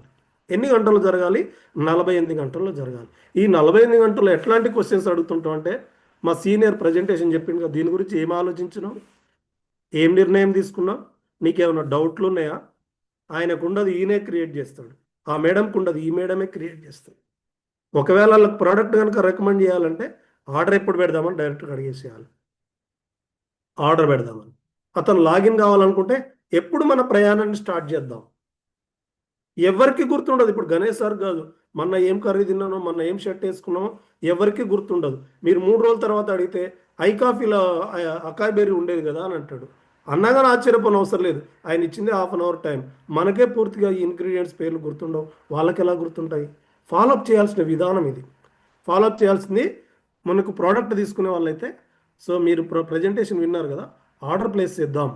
ఎన్ని గంటలు జరగాలి? 48 గంటల్లో జరగాలి. ఈ 48 గంటల్లో ఎట్లాంటి క్వశ్చన్స్ అడుగుతుంటాం అంటే, మా సీనియర్ ప్రజెంటేషన్ చెప్పింది కదా, దీని గురించి ఏం ఆలోచించినావు, ఏం నిర్ణయం తీసుకున్నావు, నీకేమైనా డౌట్లు ఉన్నాయా? ఆయనకు ఉండదు, ఈయనే క్రియేట్ చేస్తాడు. ఆ మేడంకు ఉండదు, ఈ మేడమే క్రియేట్ చేస్తాడు. ఒకవేళ వాళ్ళకి ప్రోడక్ట్ కనుక రికమెండ్ చేయాలంటే ఆర్డర్ ఎప్పుడు పెడదామని డైరెక్ట్గా అడిగేసేయాలి. ఆర్డర్ పెడదామని. అతను లాగిన్ కావాలనుకుంటే ఎప్పుడు మన ప్రయాణాన్ని స్టార్ట్ చేద్దాం. ఎవరికి గుర్తుండదు. ఇప్పుడు గణేష్ సార్ కాదు, మొన్న ఏం కర్రీ తిన్నానో, మొన్న ఏం షర్ట్ వేసుకున్నామో ఎవరికి గుర్తుండదు. మీరు 3 రోజుల తర్వాత అడిగితే ఐ కాఫీలో అకాయ్ బెర్రీ ఉండేది కదా అని అంటాడు. అన్నగానే ఆశ్చర్యపోని అవసరం లేదు. ఆయన ఇచ్చింది ½ అవర్ టైం. మనకే పూర్తిగా ఈ ఇంగ్రీడియంట్స్ పేర్లు గుర్తుండవు, వాళ్ళకి ఎలా గుర్తుంటాయి? ఫాలోఅప్ చేయాల్సిన విధానం ఇది. ఫాలోఅప్ చేయాల్సింది మనకు ప్రోడక్ట్ తీసుకునే వాళ్ళైతే, సో మీరు ప్రజెంటేషన్ విన్నారు కదా, ఆర్డర్ ప్లేస్ చేద్దాం.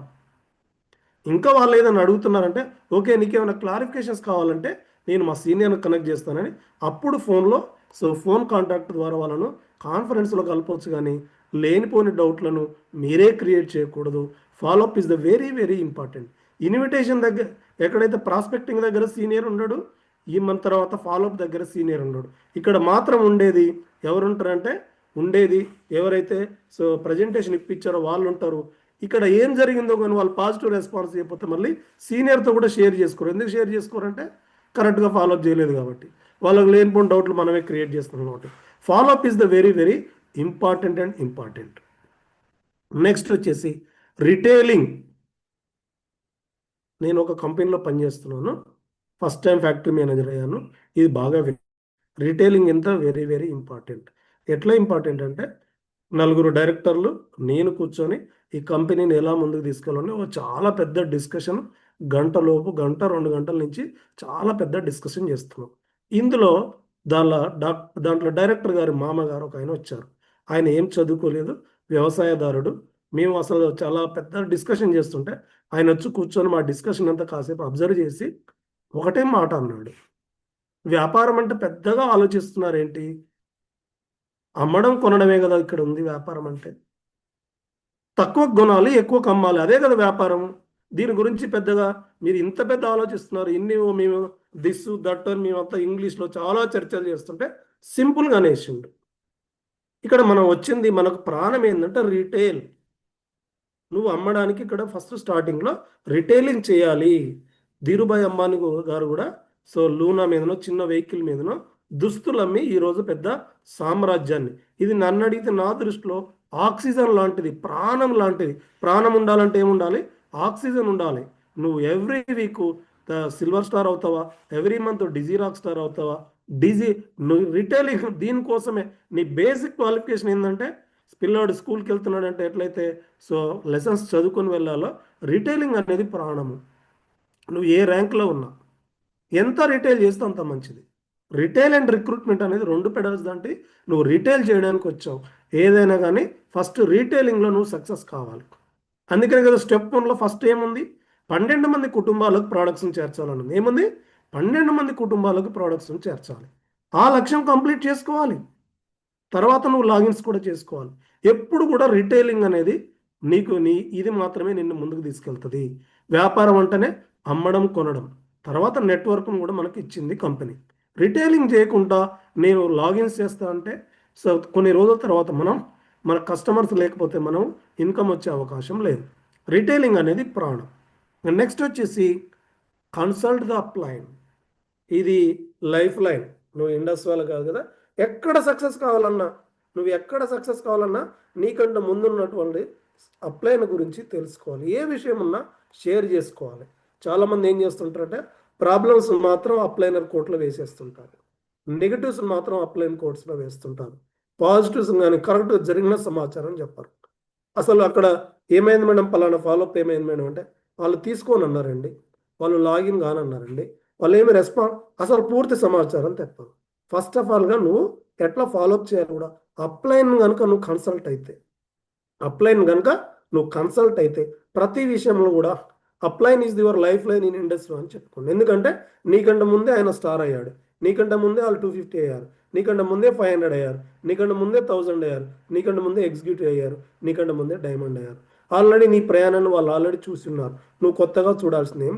ఇంకా వాళ్ళు ఏదైనా అడుగుతున్నారంటే, ఓకే నీకేమైనా క్లారిఫికేషన్స్ కావాలంటే నేను మా సీనియర్ని కనెక్ట్ చేస్తానని అప్పుడు ఫోన్లో, సో ఫోన్ కాంటాక్ట్ ద్వారా వాళ్ళను కాన్ఫరెన్స్లో కలపవచ్చు. కానీ లేనిపోని డౌట్లను మీరే క్రియేట్ చేయకూడదు. Follow up is the very very important. Invitation దగ్గర ఎక్కడైతే ప్రాస్పెక్టింగ్ దగ్గర సీనియర్ ఉండడు, ఈ మన తర్వాత ఫాలోఅప్ దగ్గర సీనియర్ ఉండడు. ఇక్కడ మాత్రం ఉండేది ఎవరుంటారంటే, ఉండేది ఎవరైతే సో ప్రజెంటేషన్ ఇప్పించారో వాళ్ళు ఉంటారు. ఇక్కడ ఏం జరిగిందో కానీ వాళ్ళు పాజిటివ్ రెస్పాన్స్ చేయకపోతే మళ్ళీ సీనియర్తో కూడా షేర్ చేసుకోరు. ఎందుకు షేర్ చేసుకోరంటే కరెక్ట్గా ఫాలోఅప్ చేయలేదు కాబట్టి. వాళ్ళకి లేనిపోయిన డౌట్లు మనమే క్రియేట్ చేస్తున్నాం కాబట్టి follow up is the very very important. Next వచ్చేసి రిటైలింగ్. నేను ఒక కంపెనీలో పనిచేస్తున్నాను, ఫస్ట్ టైం ఫ్యాక్టరీ మేనేజర్ అయ్యాను. ఇది బాగా రిటైలింగ్ ఎంత వెరీ వెరీ ఇంపార్టెంట్. ఎట్లా ఇంపార్టెంట్ అంటే, 4 డైరెక్టర్లు నేను కూర్చొని ఈ కంపెనీని ఎలా ముందుకు తీసుకెళ్ళాలని చాలా పెద్ద డిస్కషన్, గంట 2 గంటల నుంచి చాలా పెద్ద డిస్కషన్ చేస్తున్నాం. ఇందులో దాంట్లో డైరెక్టర్ గారి మామగారు ఒక ఆయన వచ్చారు. ఆయన ఏం చదువుకోలేదు, వ్యవసాయదారుడు. మేము అసలు చాలా పెద్ద డిస్కషన్ చేస్తుంటే ఆయన వచ్చి కూర్చొని మా డిస్కషన్ అంతా కాసేపు అబ్జర్వ్ చేసి ఒకటే మాట అన్నాడు, వ్యాపారం అంటే పెద్దగా ఆలోచిస్తున్నారు ఏంటి, అమ్మడం కొనడమే కదా ఇక్కడ ఉంది వ్యాపారం అంటే. తక్కువ కొనాలి, ఎక్కువ కమ్మాలి, అదే కదా వ్యాపారం. దీని గురించి పెద్దగా మీరు ఇంత పెద్ద ఆలోచిస్తున్నారు. మేము దిస్ దట్ అని మేమంతా ఇంగ్లీష్లో చాలా చర్చలు చేస్తుంటే సింపుల్గా అనేసిండు. ఇక్కడ మనం వచ్చింది, మనకు ప్రాణం ఏంటంటే రీటైల్. నువ్వు అమ్మడానికి ఇక్కడ ఫస్ట్ స్టార్టింగ్లో రిటైలింగ్ చేయాలి. ధీరుభాయ్ అంబానీ గారు కూడా సో లూనా మీదనో చిన్న వెహికల్ మీదనో దుస్తులు అమ్మి ఈరోజు పెద్ద సామ్రాజ్యాన్ని. ఇది నన్ను అడిగితే నా దృష్టిలో ఆక్సిజన్ లాంటిది, ప్రాణం లాంటిది. ప్రాణం ఉండాలంటే ఏముండాలి? ఆక్సిజన్ ఉండాలి. నువ్వు ఎవ్రీ వీక్ సిల్వర్ స్టార్ అవుతావా, ఎవ్రీ మంత్ డిజీ రాక్ స్టార్ అవుతావా, డిజీ నువ్వు రిటైలింగ్ దీనికోసమే. నీ బేసిక్ క్వాలిఫికేషన్ ఏంటంటే పిల్లాడు స్కూల్కి వెళ్తున్నాడంటే ఎట్లయితే సో లెసన్స్ చదువుకొని వెళ్ళాలో రిటైలింగ్ అనేది ప్రాణము. నువ్వు ఏ ర్యాంక్లో ఉన్నా ఎంత రిటైల్ చేస్తే అంత మంచిది. రిటైల్ అండ్ రిక్రూట్మెంట్ అనేది రెండు పెడల్స్ దాంటి నువ్వు రిటైల్ చేయడానికి వచ్చావు. ఏదైనా కానీ ఫస్ట్ రీటైలింగ్లో నువ్వు సక్సెస్ కావాలి. అందుకనే కదా స్టెప్ 1లో ఫస్ట్ ఏముంది, 12 మంది కుటుంబాలకు ప్రోడక్ట్స్ని చేర్చాలన్నది. ఏముంది, 12 మంది కుటుంబాలకు ప్రోడక్ట్స్ని చేర్చాలి. ఆ లక్ష్యం కంప్లీట్ చేసుకోవాలి. తర్వాత నువ్వు లాగిన్స్ కూడా చేసుకోవాలి. ఎప్పుడు కూడా రిటైలింగ్ అనేది ఇది మాత్రమే నిన్ను ముందుకు తీసుకెళ్తుంది. వ్యాపారం అంటేనే అమ్మడం కొనడం, తర్వాత నెట్వర్క్ను కూడా మనకి ఇచ్చింది కంపెనీ. రిటైలింగ్ చేయకుండా నేను లాగిన్స్ చేస్తా అంటే సో కొన్ని రోజుల తర్వాత మన కస్టమర్స్ లేకపోతే మనం ఇన్కమ్ వచ్చే అవకాశం లేదు. రిటైలింగ్ అనేది ప్రాణం. నెక్స్ట్ వచ్చేసి కన్సల్ట్ ద అప్లైన్. ఇది లైఫ్ లైన్. నువ్వు ఇండస్ వాళ్ళు కాదు కదా, ఎక్కడ సక్సెస్ కావాలన్నా నీకంటే ముందున్నటువంటి అప్లైన్ గురించి తెలుసుకోవాలి. ఏ విషయం ఉన్నా షేర్ చేసుకోవాలి. చాలామంది ఏం చేస్తుంటారంటే ప్రాబ్లమ్స్ మాత్రం అప్లైనర్ కోర్టులో వేసేస్తుంటారు, నెగిటివ్స్ మాత్రం అప్లైన్ కోర్ట్స్లో వేస్తుంటారు. పాజిటివ్స్ కానీ కరెక్ట్ జరిగిన సమాచారం చెప్పారు. అసలు అక్కడ ఏమైంది మేడం, పలానా ఫాలోఅప్ ఏమైంది మేడం అంటే వాళ్ళు తీసుకోని అన్నారండి, వాళ్ళు లాగిన్ కానన్నారండి, వాళ్ళు ఏమి అసలు పూర్తి సమాచారం తెప్పారు. ఫస్ట్ ఆఫ్ ఆల్గా నువ్వు ఎట్లా ఫాలోఅప్ చేయాలి కూడా. అప్లైన్ కనుక నువ్వు కన్సల్ట్ అయితే ప్రతి విషయంలో కూడా upline is your life line in industry అని చెప్పుకోండి. ఎందుకంటే నీకంటే ముందే ఆయన స్టార్ అయ్యాడు, నీకంటే ముందే వాళ్ళు 250 అయ్యారు, నీకంటే ముందే 500 అయ్యారు, నీకంటే ముందే 1000 అయ్యారు, నీకంటే ముందే ఎగ్జిక్యూటివ్ అయ్యారు, నీకంటే ముందే డైమండ్ అయ్యారు. ఆల్రెడీ నీ ప్రయాణాన్ని వాళ్ళు ఆల్రెడీ చూస్తున్నారు. నువ్వు కొత్తగా చూడాల్సింది ఏం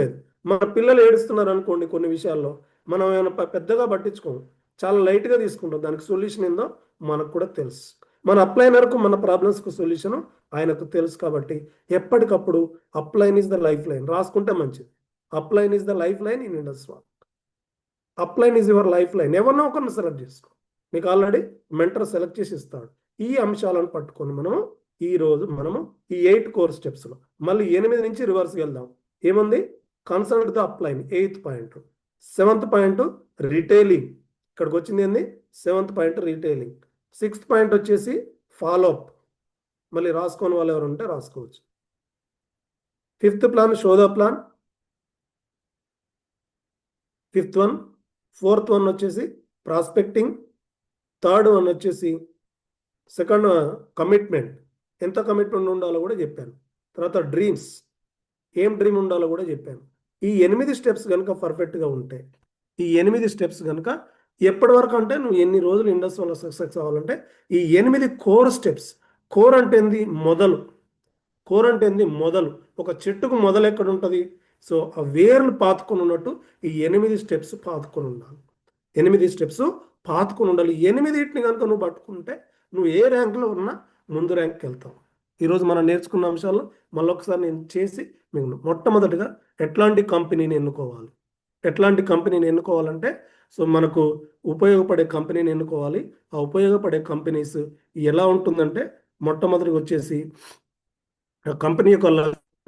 లేదు. మన పిల్లలు ఏడుస్తున్నారు అనుకోండి, కొన్ని విషయాల్లో మనం ఏమైనా పెద్దగా పట్టించుకోము, చాలా లైట్గా తీసుకుంటాం. దానికి సొల్యూషన్ ఏందో మనకు కూడా తెలుసు. మన అప్లైనర్కు మన ప్రాబ్లమ్స్కు సొల్యూషన్ ఆయనకు తెలుసు. కాబట్టి ఎప్పటికప్పుడు upline is the life line రాసుకుంటే మంచిది. Upline is the life line in industry. Upline is your life line. ఎవరినో ఒకరిని సెలెక్ట్ చేసుకో. మీకు ఆల్రెడీ మెంటర్ సెలెక్ట్ చేసి ఇస్తాడు. ఈ అంశాలను పట్టుకొని ఈరోజు ఈ 8 కోర్ స్టెప్స్లో మళ్ళీ 8 నుంచి రివర్స్కి వెళ్దాం. ఏముంది, consult the upline 8th point. 7th point retailing. ఇక్కడికి వచ్చింది ఏంది, 7th point retailing. 6th point వచ్చేసి ఫాలోఅప్. మళ్ళీ రాసుకోని వాళ్ళు ఎవరు ఉంటే రాసుకోవచ్చు. 5th plan show the plan, 5th one. 4th one వచ్చేసి ప్రాస్పెక్టింగ్. 3rd వన్ వచ్చేసి సెకండ్ కమిట్మెంట్. ఎంత కమిట్మెంట్ ఉండాలో కూడా చెప్పాను. తర్వాత డ్రీమ్స్, ఏం డ్రీమ్ ఉండాలో కూడా చెప్పాను. ఈ 8 స్టెప్స్ కనుక పర్ఫెక్ట్గా ఉంటే, ఈ 8 స్టెప్స్ కనుక ఎప్పటి వరకు అంటే నువ్వు ఎన్ని రోజులు ఇండస్ట్రీలో సక్సెస్ అవ్వాలంటే ఈ 8 కోర్ స్టెప్స్. కోర్ అంటే ఏంది, మొదలు. ఒక చెట్టుకు మొదలు ఎక్కడ ఉంటుంది, సో ఆ వేర్లు పాతుకొని ఉన్నట్టు ఈ 8 స్టెప్స్ పాతుకొని ఉండాలి. 8 స్టెప్స్ పాతుకొని ఉండాలి. 8టిని కనుక నువ్వు పట్టుకుంటే నువ్వు ఏ ర్యాంక్లో ఉన్నా ముందు ర్యాంక్కి వెళ్తావు. ఈరోజు మనం నేర్చుకున్న అంశాలు మళ్ళొకసారి నేను చేసి మీకు మొట్టమొదటిగా ఎట్లాంటి కంపెనీని ఎన్నుకోవాలంటే సో మనకు ఉపయోగపడే కంపెనీని ఎన్నుకోవాలి. ఆ ఉపయోగపడే కంపెనీస్ ఎలా ఉంటుందంటే మొట్టమొదటిగా వచ్చేసి కంపెనీ యొక్క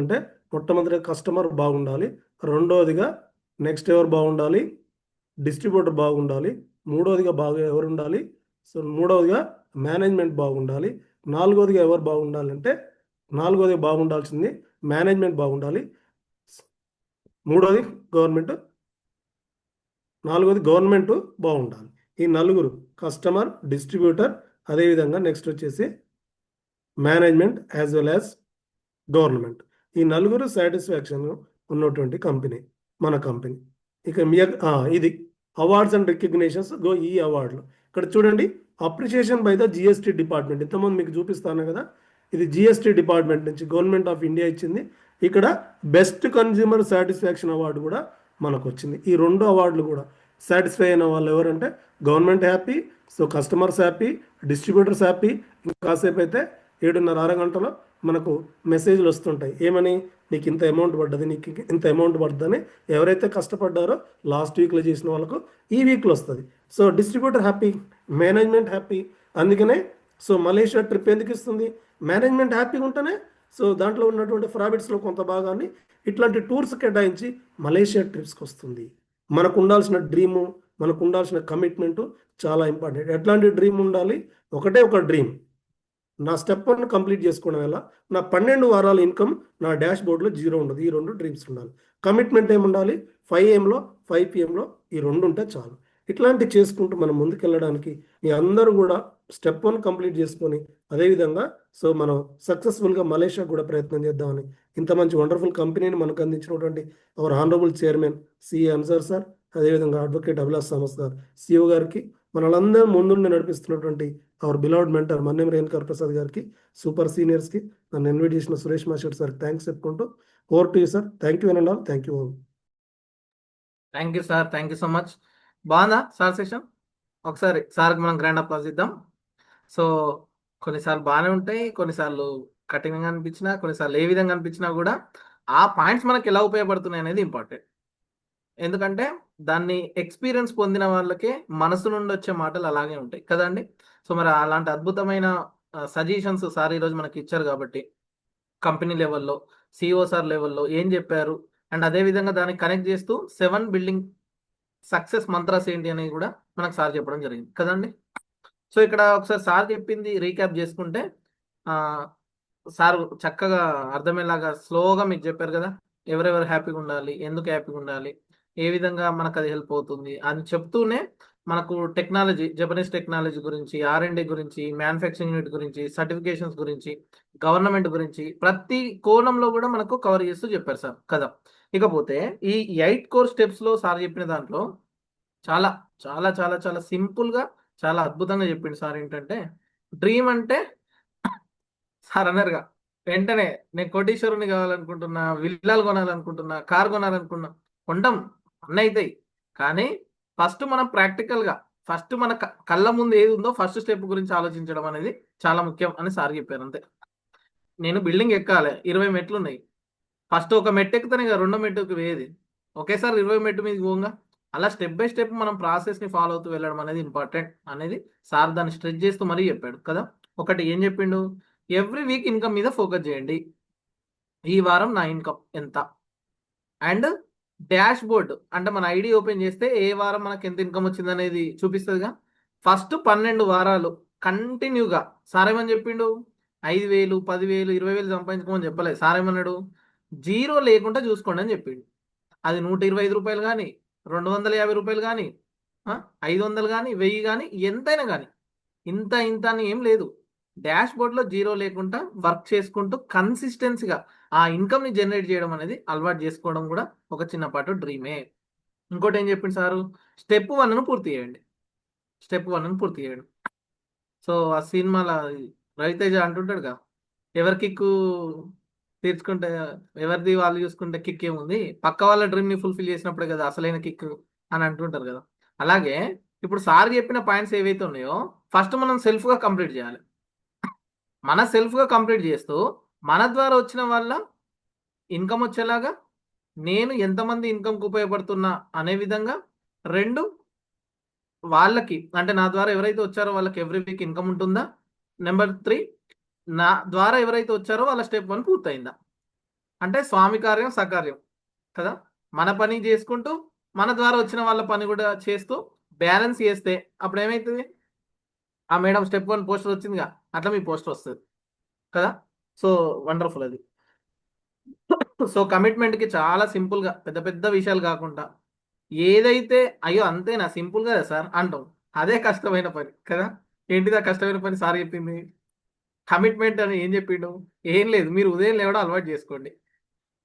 అంటే మొట్టమొదటిగా కస్టమర్ బాగుండాలి, రెండవదిగా నెక్స్ట్ ఎవరు బాగుండాలి, డిస్ట్రిబ్యూటర్ బాగుండాలి, మూడవదిగా ఎవరు ఉండాలి, సో మూడవదిగా మేనేజ్మెంట్ బాగుండాలి, నాలుగవదిగా ఎవరు బాగుండాలంటే నాలుగవది బాగుండాల్సింది మేనేజ్మెంట్ బాగుండాలి, మూడవది నాలుగవది గవర్నమెంట్ బాగుండాలి. ఈ నలుగురు కస్టమర్, డిస్ట్రిబ్యూటర్, అదేవిధంగా నెక్స్ట్ వచ్చేసి management as well as government. ఈ నలుగురు సాటిస్ఫాక్షన్ ఉన్నటువంటి కంపెనీ మన కంపెనీ. ఇక ఇది అవార్డ్స్ అండ్ రికగ్నిషన్స్. ఈ అవార్డులు ఇక్కడ చూడండి, appreciation by the GST department. ఇంతకుముందు మీకు చూపిస్తాను కదా, ఇది జిఎస్టీ డిపార్ట్మెంట్ నుంచి గవర్నమెంట్ ఆఫ్ ఇండియా ఇచ్చింది. ఇక్కడ బెస్ట్ కన్జ్యూమర్ సాటిస్ఫాక్షన్ అవార్డు కూడా మనకు వచ్చింది. ఈ 2 అవార్డులు కూడా సాటిస్ఫై అయిన వాళ్ళు ఎవరంటే government happy, so customers happy, distributors happy. కాసేపు అయితే 7:30 అరగంటలో మనకు మెసేజ్లు వస్తుంటాయి. ఏమని, నీకు ఇంత అమౌంట్ పడుతుందని. ఎవరైతే కష్టపడ్డారో లాస్ట్ వీక్లో చేసిన వాళ్ళకు ఈ వీక్లో వస్తుంది. So distributor happy, management happy. అందుకనే సో మలేషియా ట్రిప్ ఎందుకు ఇస్తుంది, మేనేజ్మెంట్ హ్యాపీగా ఉంటేనే సో దాంట్లో ఉన్నటువంటి ప్రాఫిట్స్లో కొంత భాగాన్ని ఇట్లాంటి టూర్స్ కేటాయించి మలేషియా ట్రిప్స్కి వస్తుంది. మనకు ఉండాల్సిన డ్రీము, మనకు ఉండాల్సిన కమిట్మెంటు చాలా ఇంపార్టెంట్. ఎట్లాంటి డ్రీమ్ ఉండాలి? ఒకటే ఒక డ్రీమ్, నా స్టెప్ 1 కంప్లీట్ చేసుకోవడం వల్ల నా 12 వారాల ఇన్కమ్ నా డాష్ బోర్డ్లో జీరో ఉండదు. ఈ 2 డ్రీమ్స్ ఉండాలి. కమిట్మెంట్ ఏముండాలి? 5 AM, 5 PM ఈ 2 ఉంటే చాలు. ఇట్లాంటి చేసుకుంటూ మనం ముందుకెళ్ళడానికి మీ అందరూ కూడా స్టెప్ 1 కంప్లీట్ చేసుకొని అదేవిధంగా సో మనం సక్సెస్ఫుల్గా మలేషియా కూడా ప్రయత్నం చేద్దామని ఇంత మంచి వండర్ఫుల్ కంపెనీని మనకు అందించినటువంటి our honourable chairman CA Ansar sir, అదేవిధంగా అడ్వకేట్ అభిలాష్ థామస్ గారు సిఇఓ గారికి, మనలందరూ ముందుండి నడిపిస్తున్నటువంటి our beloved mentor Mannem Renukar Prasad గారికి, సూపర్ సీనియర్స్కి, నన్ను ఇన్వైట్ చేసిన సురేష్ మాస్టర్ సార్ థ్యాంక్స్ చెప్పుకుంటూ over to you sir. Thank you and all. Thank you. Thank you sir, thank you so much. బాగుందా సార్ సెషన్? ఒకసారి సార్కి మనం గ్రాండ్ అప్లాజ్ ఇద్దాం. సో కొన్నిసార్లు బాగానే ఉంటాయి, కొన్నిసార్లు కఠినంగా అనిపించినా, కొన్నిసార్లు ఏ విధంగా అనిపించినా కూడా ఆ పాయింట్స్ మనకి ఎలా ఉపయోగపడుతున్నాయి అనేది ఇంపార్టెంట్. ఎందుకంటే దాన్ని ఎక్స్పీరియన్స్ పొందిన వాళ్ళకే మనసు నుండి వచ్చే మాటలు అలాగే ఉంటాయి కదండి. సో మరి అలాంటి అద్భుతమైన సజెషన్స్ సార్ ఈరోజు మనకి ఇచ్చారు కాబట్టి కంపెనీ లెవెల్లో, సిఇఓ సార్ లెవెల్లో ఏం చెప్పారు, అండ్ అదేవిధంగా దాన్ని కనెక్ట్ చేస్తూ 7 బిల్డింగ్ సక్సెస్ మంత్రాస్ ఏంటి అనేది కూడా మనకు సార్ చెప్పడం జరిగింది కదండి. సో ఇక్కడ ఒకసారి సార్ చెప్పింది రీక్యాప్ చేసుకుంటే సార్ చక్కగా అర్థమయ్యేలాగా స్లోగా మీకు చెప్పారు కదా, ఎవరెవరు హ్యాపీగా ఉండాలి, ఎందుకు హ్యాపీగా ఉండాలి, ఏ విధంగా మనకు అది హెల్ప్ అవుతుంది అని చెప్తూనే మనకు టెక్నాలజీ, జపనీస్ టెక్నాలజీ గురించి, R&D గురించి, మ్యానుఫ్యాక్చరింగ్ యూనిట్ గురించి, సర్టిఫికేషన్స్ గురించి, గవర్నమెంట్ గురించి ప్రతి కోణంలో కూడా మనకు కవర్ చేస్తూ చెప్పారు సార్ కదా. ఇకపోతే ఈ 8 కోర్ స్టెప్స్లో సార్ చెప్పిన దాంట్లో చాలా చాలా చాలా చాలా సింపుల్గా చాలా అద్భుతంగా చెప్పిండు సార్. ఏంటంటే డ్రీమ్ అంటే సార్ అన్నారుగా వెంటనే నేను కోటీశ్వరుని కావాలనుకుంటున్నా, విల్లాలు కొనాలనుకుంటున్నా, కార్ కొనాలనుకున్నా, కొంటాం, అన్నీ అవుతాయి. కానీ ఫస్ట్ మనం ప్రాక్టికల్గా ఫస్ట్ మన కళ్ళ ముందు ఏది ఉందో ఫస్ట్ స్టెప్ గురించి ఆలోచించడం అనేది చాలా ముఖ్యం అని సార్ చెప్పారు. అంతే. నేను బిల్డింగ్ ఎక్కాలి, 20 మెట్లు ఉన్నాయి, ఫస్ట్ ఒక మెట్టు ఎక్కుతానే కదా 2వ మెట్టుకు వేది, ఒకేసారి 20 మెట్టు మీద పోగా అలా స్టెప్ బై స్టెప్ మనం ప్రాసెస్ని ఫాలో అవుతూ వెళ్ళడం అనేది ఇంపార్టెంట్ అనేది సార్ దాన్ని స్ట్రెచ్ చేస్తూ మరీ చెప్పాడు కదా. ఒకటి ఏం చెప్పిండు? ఎవ్రీ వీక్ ఇన్కమ్ మీద ఫోకస్ చేయండి. ఈ వారం నా ఇన్కమ్ ఎంత, అండ్ డాష్ బోర్డ్ అంటే మన ఐడి ఓపెన్ చేస్తే ఏ వారం మనకు ఎంత ఇన్కమ్ వచ్చింది అనేది చూపిస్తుందిగా. ఫస్ట్ 12 వారాలు కంటిన్యూగా సార్ ఏమని చెప్పిండు? 5,000, 10,000, 20,000 సంపాదించుకోమని చెప్పలేదు. సార్ ఏమన్నాడు? జీరో లేకుండా చూసుకోండి అని చెప్పిండు. అది 125 రూపాయలు కానీ, 250 రూపాయలు కానీ, 500 కానీ, 1000 కానీ, ఎంతైనా కానీ, ఇంత ఇంత అని ఏం లేదు. డాష్ బోర్డ్లో జీరో లేకుండా వర్క్ చేసుకుంటూ కన్సిస్టెన్సీగా ఆ ఇన్కమ్ని జనరేట్ చేయడం అనేది అలవాటు చేసుకోవడం కూడా ఒక చిన్నపాటు డ్రీమే. ఇంకోటి ఏం చెప్పింది సారు? స్టెప్ 1ను పూర్తి చేయండి. స్టెప్ 1ను పూర్తి చేయడం. సో ఆ సినిమాలో రవితేజ అంటుంటాడుగా, ఎవరి కిక్కు తీర్చుకుంటే ఎవరిది వాళ్ళు చూసుకుంటే కిక్ ఏముంది, పక్క వాళ్ళ డ్రీమ్ని ఫుల్ఫిల్ చేసినప్పుడే కదా అసలైన కిక్ అని అంటుంటారు కదా. అలాగే ఇప్పుడు సార్ చెప్పిన పాయింట్స్ ఏవైతే ఉన్నాయో ఫస్ట్ మనం సెల్ఫ్గా కంప్లీట్ చేయాలి. మన సెల్ఫ్గా కంప్లీట్ చేస్తూ మన ద్వారా వచ్చిన వాళ్ళ ఇన్కమ్ వచ్చేలాగా, నేను ఎంతమంది ఇన్కమ్కి ఉపయోగపడుతున్నా అనే విధంగా, 2 వాళ్ళకి అంటే నా ద్వారా ఎవరైతే వచ్చారో వాళ్ళకి ఎవ్రీ వీక్ ఇన్కమ్ ఉంటుందా, నెంబర్ 3 నా ద్వారా ఎవరైతే వచ్చారో వాళ్ళ స్టెప్ 1 పూర్తయిందా. అంటే స్వామి కార్యం సకార్యం కదా. మన పని చేసుకుంటూ మన ద్వారా వచ్చిన వాళ్ళ పని కూడా చేస్తూ బ్యాలెన్స్ చేస్తే అప్పుడు ఏమవుతుంది? ఆ మేడం స్టెప్ 1 పోస్టర్ వచ్చిందిగా, అట్లా మీ పోస్టర్ వస్తుంది కదా. సో వండర్ఫుల్ అది. సో కమిట్మెంట్కి చాలా సింపుల్గా పెద్ద పెద్ద విషయాలు కాకుండా ఏదైతే అయ్యో అంతేనా సింపుల్ కదా సార్ అంటాం, అదే కష్టమైన పని కదా. ఏంటిదా కష్టమైన పని? సార్ చెప్పింది కమిట్మెంట్ అని. ఏం చెప్పిండు? ఏం లేదు, మీరు ఉదయం లేవడం అలవాటు చేసుకోండి,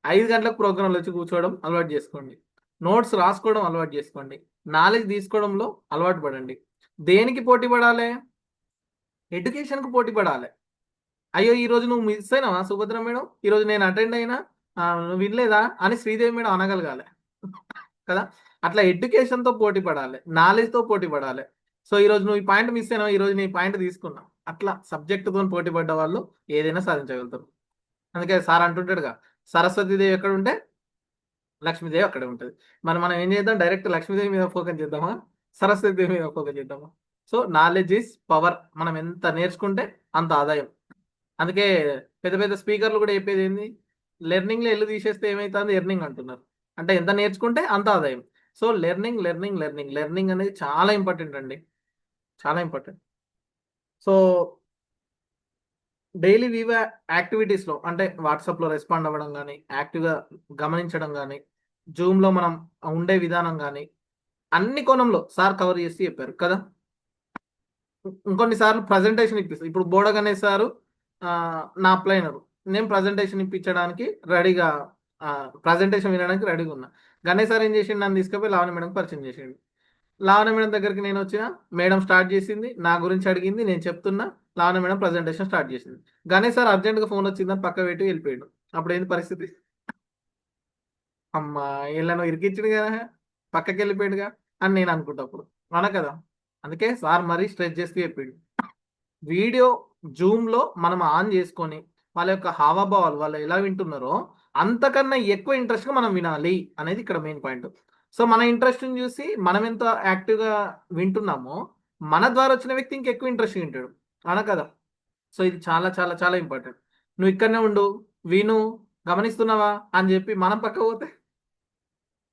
5 గంటలకు ప్రోగ్రాంలు వచ్చి కూర్చోవడం అలవాటు చేసుకోండి, నోట్స్ రాసుకోవడం అలవాటు చేసుకోండి, నాలెడ్జ్ తీసుకోవడంలో అలవాటు పడండి. దేనికి పోటీ పడాలి? ఎడ్యుకేషన్కి పోటీ పడాలి. అయ్యో ఈరోజు నువ్వు మిస్ అయినావా సుభద్ర మేడం, ఈరోజు నేను అటెండ్ అయినా నువ్వు వినలేదా అని శ్రీదేవి మేడం అనగలగాలి కదా. అట్లా ఎడ్యుకేషన్తో పోటీ పడాలి, నాలెడ్జ్తో పోటీ పడాలి. సో ఈరోజు నువ్వు ఈ పాయింట్ మిస్ అయినావు, ఈరోజు నీ పాయింట్ తీసుకున్నావు, అట్లా సబ్జెక్టుతో పోటీ పడ్డ వాళ్ళు ఏదైనా సాధించగలుగుతారు. అందుకే సార్ అంటుంటాడుగా, సరస్వతీదేవి ఎక్కడ ఉంటే లక్ష్మీదేవి అక్కడే ఉంటుంది. మనం ఏం చేద్దాం? డైరెక్ట్ లక్ష్మీదేవి మీద ఫోకస్ చేద్దామా, సరస్వతీదేవి మీద ఫోకస్ చేద్దామా? So knowledge is power. మనం ఎంత నేర్చుకుంటే అంత ఆదాయం. అందుకే పెద్ద పెద్ద స్పీకర్లు కూడా చెప్పేది ఏంది, లెర్నింగ్లో ఎల్లు తీసేస్తే ఏమవుతుంది, ఎర్నింగ్ అంటున్నారు. అంటే ఎంత నేర్చుకుంటే అంత ఆదాయం. So learning learning learning learning అనేది చాలా ఇంపార్టెంట్ అండి, చాలా ఇంపార్టెంట్. సో డైలీ వివో యాక్టివిటీస్లో అంటే వాట్సాప్లో రెస్పాండ్ అవ్వడం కానీ, యాక్టివ్గా గమనించడం కానీ, జూమ్లో మనం ఉండే విధానం కానీ, అన్ని కోణంలో సార్ కవర్ చేసి చెప్పారు కదా. ఇంకొన్నిసార్లు ప్రజెంటేషన్ ఇప్పిస్తారు. ఇప్పుడు బోడ గణేష్ సారు నా అప్లైనరు, నేను ప్రజెంటేషన్ ఇప్పించడానికి రెడీగా, ప్రజెంటేషన్ వినడానికి రెడీగా ఉన్నా. గణేష్ సార్ ఏం చేసిండు, నన్ను తీసుకుపోయి లావణ్య మేడం పరిచయం చేసిండు. లావణ్య మేడం దగ్గరికి నేను వచ్చిన, మేడం స్టార్ట్ చేసింది, నా గురించి అడిగింది, నేను చెప్తున్నా, లావణ్య మేడం ప్రజెంటేషన్ స్టార్ట్ చేసింది. గణేష్ సార్ అర్జెంట్గా ఫోన్ వచ్చిందని పక్క పెట్టి వెళ్ళిపోయాడు. అప్పుడు ఏంది పరిస్థితి, అమ్మా వీళ్ళను ఇరికించిండు కదా, పక్కకి వెళ్ళిపోయాడుగా అని నేను అనుకుంటా అప్పుడు, అవునా కదా. అందుకే సార్ మరీ స్ట్రెచ్ చేస్తూ చెప్పిండు, వీడియో జూమ్లో మనం ఆన్ చేసుకొని వాళ్ళ యొక్క హావభావాలు వాళ్ళు ఎలా వింటున్నారో అంతకన్నా ఎక్కువ ఇంట్రెస్ట్గా మనం వినాలి అనేది ఇక్కడ మెయిన్ పాయింట్. సో మన ఇంట్రెస్ట్ని చూసి మనం ఎంత యాక్టివ్గా వింటున్నామో మన ద్వారా వచ్చిన వ్యక్తి ఇంకెక్కువ ఇంట్రెస్ట్ వింటాడు, అవునా కదా. సో ఇది చాలా చాలా చాలా ఇంపార్టెంట్. నువ్వు ఇక్కడనే ఉండు, విను, గమనిస్తున్నావా అని చెప్పి మనం పక్క పోతే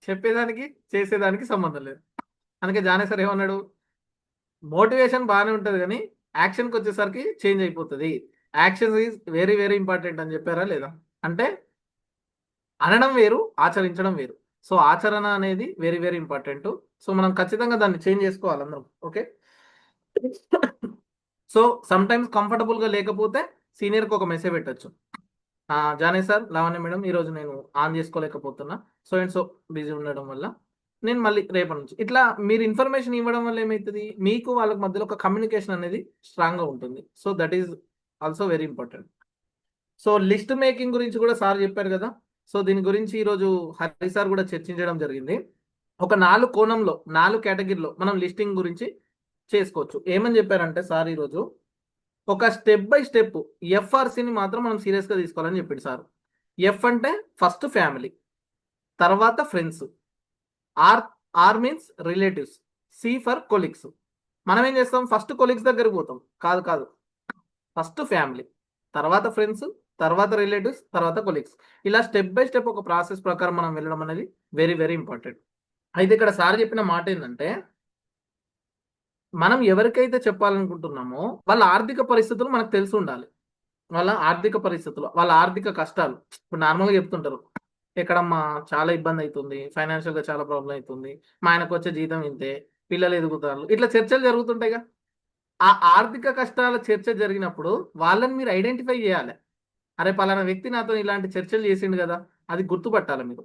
చెప్పేదానికి చేసేదానికి సంబంధం లేదు. అందుకే జానే సార్ ఏమన్నాడు, మోటివేషన్ బాగానే ఉంటుంది కానీ యాక్షన్కి వచ్చేసరికి చేంజ్ అయిపోతుంది. Action is very very important అని చెప్పారా లేదా. అంటే అనడం వేరు, ఆచరించడం వేరు. సో ఆచరణ అనేది వెరీ వెరీ ఇంపార్టెంట్. సో మనం ఖచ్చితంగా దాన్ని చేంజ్ చేసుకోవాలి అందరం. ఓకే, సో సమ్ టైమ్స్ కంఫర్టబుల్గా లేకపోతే సీనియర్కి ఒక మెసేజ్ పెట్టచ్చు, జానే సార్, లావణ్య మేడం ఈరోజు నేను ఆన్ చేసుకోలేకపోతున్నా, సో అండ్ సో బిజీ ఉండడం వల్ల, నేను మళ్ళీ రేపటి నుంచి ఇట్లా మీరు ఇన్ఫర్మేషన్ ఇవ్వడం వల్ల ఏమవుతుంది, మీకు వాళ్ళకి మధ్యలో ఒక కమ్యూనికేషన్ అనేది స్ట్రాంగ్గా ఉంటుంది. So that is also very important. So list making గురించి కూడా సార్ చెప్పారు కదా. సో దీని గురించి ఈరోజు హరి సార్ కూడా చర్చించడం జరిగింది. ఒక 4 కోణంలో 4 కేటగిరీలో మనం లిస్టింగ్ గురించి చేసుకోవచ్చు. ఏమని చెప్పారంటే సార్ ఈరోజు ఒక స్టెప్ బై స్టెప్ ఎఫ్ఆర్సిని మాత్రం మనం సీరియస్గా తీసుకోవాలని చెప్పాడు సార్. ఎఫ్ అంటే ఫస్ట్ ఫ్యామిలీ, తర్వాత friends, R means relatives, C for colleagues. మనం ఏం చేస్తాం, ఫస్ట్ కొలీగ్స్ దగ్గరికి పోతాం, కాదు కాదు, ఫస్ట్ ఫ్యామిలీ, తర్వాత ఫ్రెండ్స్, తర్వాత రిలేటివ్స్, తర్వాత కొలీగ్స్. ఇలా స్టెప్ బై స్టెప్ ఒక ప్రాసెస్ ప్రకారం మనం వెళ్ళడం అనేది వెరీ వెరీ ఇంపార్టెంట్. అయితే ఇక్కడ సార్ చెప్పిన మాట ఏంటంటే, మనం ఎవరికైతే చెప్పాలనుకుంటున్నామో వాళ్ళ ఆర్థిక పరిస్థితులు మనకు తెలిసి ఉండాలి. వాళ్ళ ఆర్థిక పరిస్థితులు, వాళ్ళ ఆర్థిక కష్టాలు. ఇప్పుడు నార్మల్గా చెప్తుంటారు, ఎక్కడమ్మా చాలా ఇబ్బంది అవుతుంది, ఫైనాన్షియల్గా చాలా ప్రాబ్లం అవుతుంది, మా ఆయనకు వచ్చే జీతం ఇంతే, పిల్లలు ఎదుగుతారు, ఇట్లా చర్చలు జరుగుతుంటాయిగా. ఆ ఆర్థిక కష్టాల చర్చ జరిగినప్పుడు వాళ్ళని మీరు ఐడెంటిఫై చేయాలి. అరే పలానా వ్యక్తి నాతో ఇలాంటి చర్చలు చేసిండు కదా, అది గుర్తుపట్టాలి మీరు.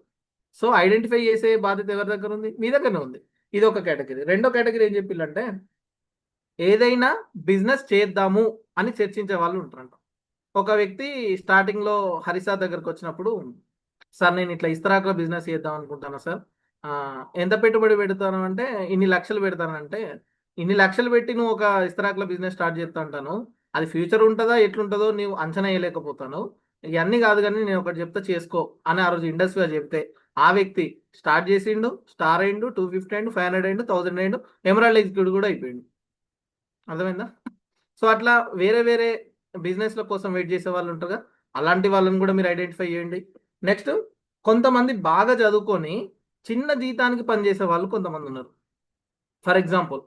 సో ఐడెంటిఫై చేసే బాధ్యత ఎవరి దగ్గర ఉంది, మీ దగ్గరనే ఉంది. ఇది ఒక కేటగిరీ. రెండో కేటగిరీ ఏం చెప్పిల్లంటే, ఏదైనా బిజినెస్ చేద్దాము అని చర్చించే వాళ్ళు ఉంటారంట. ఒక వ్యక్తి స్టార్టింగ్లో హరిసార్ దగ్గరకు వచ్చినప్పుడు, సార్ నేను ఇట్లా ఇస్తరాకుల బిజినెస్ చేద్దాం అనుకుంటాను సార్, ఎంత పెట్టుబడి పెడతాను అంటే ఇన్ని లక్షలు పెడతానంటే, ఇన్ని లక్షలు పెట్టి నువ్వు ఒక ఇస్తరాకుల బిజినెస్ స్టార్ట్ చేస్తా అంటాను, అది ఫ్యూచర్ ఉంటుందా ఎట్లుంటుందో నువ్వు అంచనా వేయలేకపోతాను, ఇవన్నీ కాదు కానీ నేను ఒకటి చెప్తా చేసుకో అని ఆ రోజు ఇండస్ట్రీగా చెప్తే ఆ వ్యక్తి స్టార్ట్ చేసిండు, స్టార్ అయిండు, 250 అయిండు, 500 అయిండు, 1000 అయిండు, ఎమరాల్డ్ ఎగ్జిక్యూటివ్ కూడా అయిపోయిండు. అర్థమైందా. సో అట్లా వేరే వేరే బిజినెస్ల కోసం వెయిట్ చేసే వాళ్ళు ఉంటారుగా, అలాంటి వాళ్ళని కూడా మీరు ఐడెంటిఫై చేయండి. నెక్స్ట్, కొంతమంది బాగా చదువుకొని చిన్న జీతానికి పనిచేసే వాళ్ళు కొంతమంది ఉన్నారు. ఫర్ ఎగ్జాంపుల్,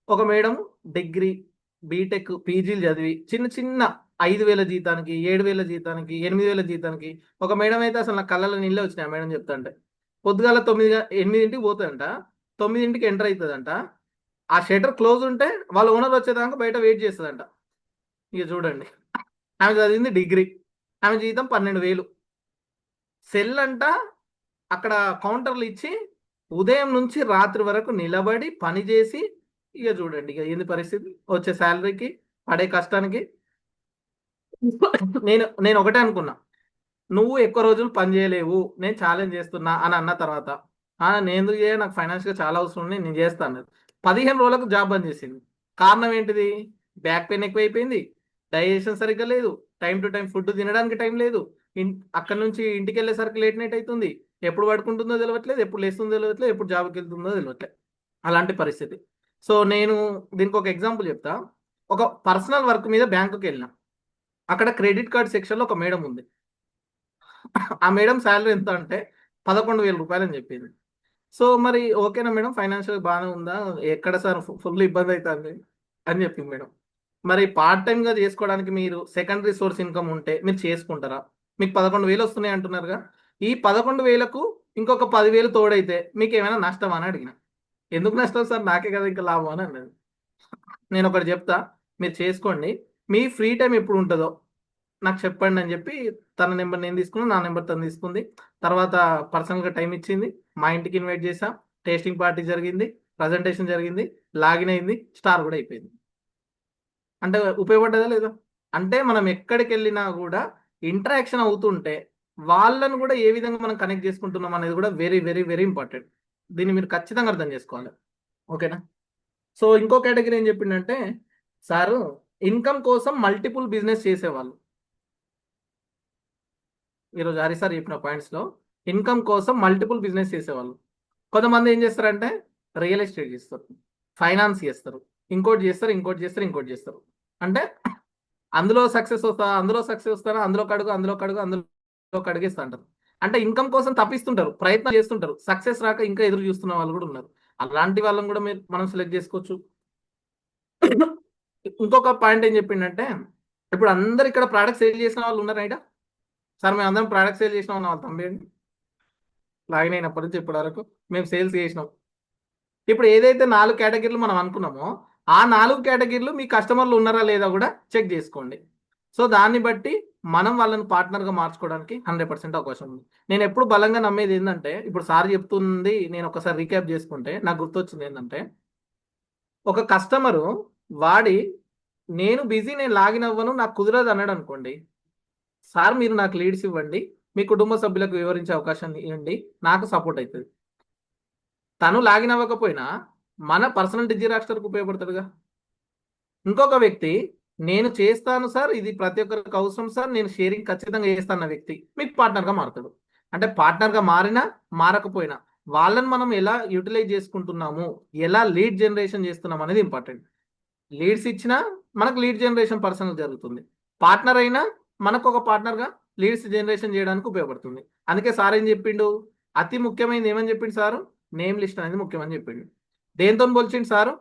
ఒక మేడం డిగ్రీ, బీటెక్, పీజీలు చదివి చిన్న చిన్న 5,000 జీతానికి, 7,000 జీతానికి, 8,000 జీతానికి, ఒక మేడం అయితే అసలు నా కళ్ళలో నీళ్ళే వచ్చినాయి ఆ మేడం చెప్తాంటే. పొద్దుగాల 8 పోతుందంట, 9 ఎంటర్ అవుతుందంట, ఆ షటర్ క్లోజ్ ఉంటే వాళ్ళ ఓనర్ వచ్చేదాకా బయట వెయిట్ చేస్తుందంట. ఇక చూడండి, ఆమె చదివింది డిగ్రీ, ఆమె జీతం 12,000. సెల్ అంట అక్కడ కౌంటర్లు ఇచ్చి ఉదయం నుంచి రాత్రి వరకు నిలబడి పని చేసి, ఇక చూడండి ఇక ఏంది పరిస్థితి, వచ్చే శాలరీకి పడే కష్టానికి. నేను ఒకటే అనుకున్నా, నువ్వు ఎక్కువ రోజులు పని చేయలేవు, నేను ఛాలెంజ్ చేస్తున్నా అని అన్న తర్వాత, నేను ఎందుకు చేయ, నాకు ఫైనాన్షియల్గా చాలా అవసరం ఉంది, నేను చేస్తాను. 15 రోజులకు జాబ్ బంద్ చేసింది. కారణం ఏంటిది, బ్యాక్ పెయిన్ ఎక్కువైపోయింది, డైజెషన్ సరిగ్గా లేదు, టైం టు టైం ఫుడ్ తినడానికి టైం లేదు, అక్కడ నుంచి ఇంటికి వెళ్ళేసరికి లేట్ నైట్ అవుతుంది, ఎప్పుడు పడుకుంటుందో తెలియట్లేదు, ఎప్పుడు లేస్తుందో తెలియట్లేదు, ఎప్పుడు జాబ్కి వెళ్తుందో తెలియట్లేదు, అలాంటి పరిస్థితి. సో నేను దీనికి ఒక ఎగ్జాంపుల్ చెప్తా. ఒక పర్సనల్ వర్క్ మీద బ్యాంకుకి వెళ్ళినా, అక్కడ క్రెడిట్ కార్డ్ సెక్షన్లో ఒక మేడం ఉంది. ఆ మేడం శాలరీ ఎంత అంటే 11,000 రూపాయలు అని చెప్పింది. సో మరి ఓకేనా మేడం, ఫైనాన్షియల్ బాగానే ఉందా, ఎక్కడ సార్ ఫుల్ ఇబ్బంది అవుతుంది అని చెప్పింది మేడం. మరి పార్ట్ టైంగా చేసుకోవడానికి మీరు సెకండరీ సోర్స్ ఇన్కమ్ ఉంటే మీరు చేసుకుంటారా? మీకు 11,000 వస్తున్నాయి అంటున్నారుగా, ఈ 11,000కు ఇంకొక 10,000 తోడైతే మీకు ఏమైనా నష్టమా అని అడిగిన. ఎందుకు నష్టం సార్, నాకే కదా ఇంకా లాభం అని అన్నది. నేను ఒకటి చెప్తా, మీరు చేసుకోండి, మీ ఫ్రీ టైం ఎప్పుడు ఉంటుందో నాకు చెప్పండి అని చెప్పి తన నెంబర్ నేను తీసుకున్నాను, నా నెంబర్ తను తీసుకుంది. తర్వాత పర్సనల్గా టైం ఇచ్చింది, మా ఇంటికి ఇన్వైట్ చేసాం, టేస్టింగ్ పార్టీ జరిగింది, ప్రజెంటేషన్ జరిగింది, లాగిన్ అయింది, స్టార్ కూడా అయిపోయింది. అంటే ఉపయోగపడ్డదా లేదా? అంటే మనం ఎక్కడికి వెళ్ళినా కూడా ఇంటరాక్షన్ అవుతుంటే వాళ్ళను కూడా ఏ విధంగా మనం కనెక్ట్ చేసుకుంటున్నాం అనేది కూడా వెరీ వెరీ వెరీ ఇంపార్టెంట్. దీన్ని మీరు ఖచ్చితంగా అర్థం చేసుకోవాలి. ఓకేనా? సో ఇంకో కేటగిరీ ఏం చెప్పిండంటే, సారు ఇన్కమ్ కోసం మల్టిపుల్ బిజినెస్ చేసేవాళ్ళు. ఈరోజు హరి సార్ చెప్పిన పాయింట్స్లో ఇన్కమ్ కోసం మల్టిపుల్ బిజినెస్ చేసేవాళ్ళు. కొంతమంది ఏం చేస్తారంటే రియల్ ఎస్టేట్ చేస్తారు, ఫైనాన్స్ చేస్తారు, ఇంకోటి చేస్తారు, ఇంకోటి చేస్తారు, ఇంకోటి చేస్తారు. అంటే అందులో సక్సెస్ వస్తారా, అందులో కడుగేస్తా అంటారు. అంటే ఇన్కమ్ కోసం తప్పిస్తుంటారు, ప్రయత్నం చేస్తుంటారు, సక్సెస్ రాక ఇంకా ఎదురు చూస్తున్న వాళ్ళు కూడా ఉన్నారు. అలాంటి వాళ్ళని కూడా మనం సెలెక్ట్ చేసుకోవచ్చు. ఇంకొక పాయింట్ ఏం చెప్పిండంటే, ఇప్పుడు అందరు ఇక్కడ ప్రోడక్ట్ సేల్ చేసిన వాళ్ళు ఉన్నారు రైటా సార్, మేము అందరం ప్రోడక్ట్ సేల్ చేసినాం అన్న వాళ్ళు తమ్మిండి లాగిన్ అయినప్పటి నుంచి ఇప్పటి వరకు మేము సేల్స్ చేసినాం. ఇప్పుడు ఏదైతే 4 కేటగిరీలు మనం అనుకున్నామో ఆ 4 కేటగిరీలు మీ కస్టమర్లు ఉన్నారా లేదా కూడా చెక్ చేసుకోండి. సో దాన్ని బట్టి మనం వాళ్ళని పార్ట్నర్గా మార్చుకోవడానికి 100% అవకాశం ఉంది. నేను ఎప్పుడు బలంగా నమ్మేది ఏంటంటే, ఇప్పుడు సార్ చెప్తుంది, నేను ఒకసారి రీక్యాప్ చేసుకుంటే నాకు గుర్తొచ్చింది ఏంటంటే, ఒక కస్టమరు వాడి నేను బిజీ, నేను లాగిన్ అవ్వను, నాకు కుదరదు అన్నాడు అనుకోండి, సార్ మీరు నాకు లీడ్స్ ఇవ్వండి, మీ కుటుంబ సభ్యులకు వివరించే అవకాశం ఇవ్వండి, నాకు సపోర్ట్ అవుతుంది. తను లాగిన్ అవ్వకపోయినా మన పర్సనల్ డిజిరాస్టర్కి ఉపయోగపడుతుందిగా. ఇంకొక వ్యక్తి నేను చేస్తాను సార్, ఇది ప్రతి ఒక్కరికి అవసరం సార్, నేను షేరింగ్ ఖచ్చితంగా చేస్తాను అన్న వ్యక్తి మీకు పార్ట్నర్గా మారుతాడు. అంటే పార్ట్నర్గా మారినా మారకపోయినా వాళ్ళని మనం ఎలా యూటిలైజ్ చేసుకుంటున్నాము, ఎలా లీడ్ జనరేషన్ చేస్తున్నాం అనేది ఇంపార్టెంట్. లీడ్స్ ఇచ్చినా మనకు లీడ్ జనరేషన్ పర్సనల్ జరుగుతుంది, పార్ట్నర్ అయినా మనకు ఒక పార్ట్నర్గా లీడ్స్ జనరేషన్ చేయడానికి ఉపయోగపడుతుంది. అందుకే సార్ ఏం చెప్పిండు, అతి ముఖ్యమైనది ఏమని చెప్పిండు సారు, నేమ్ లిస్ట్ అనేది ముఖ్యమని చెప్పిండు. దేంతో పోల్చిండు సారు,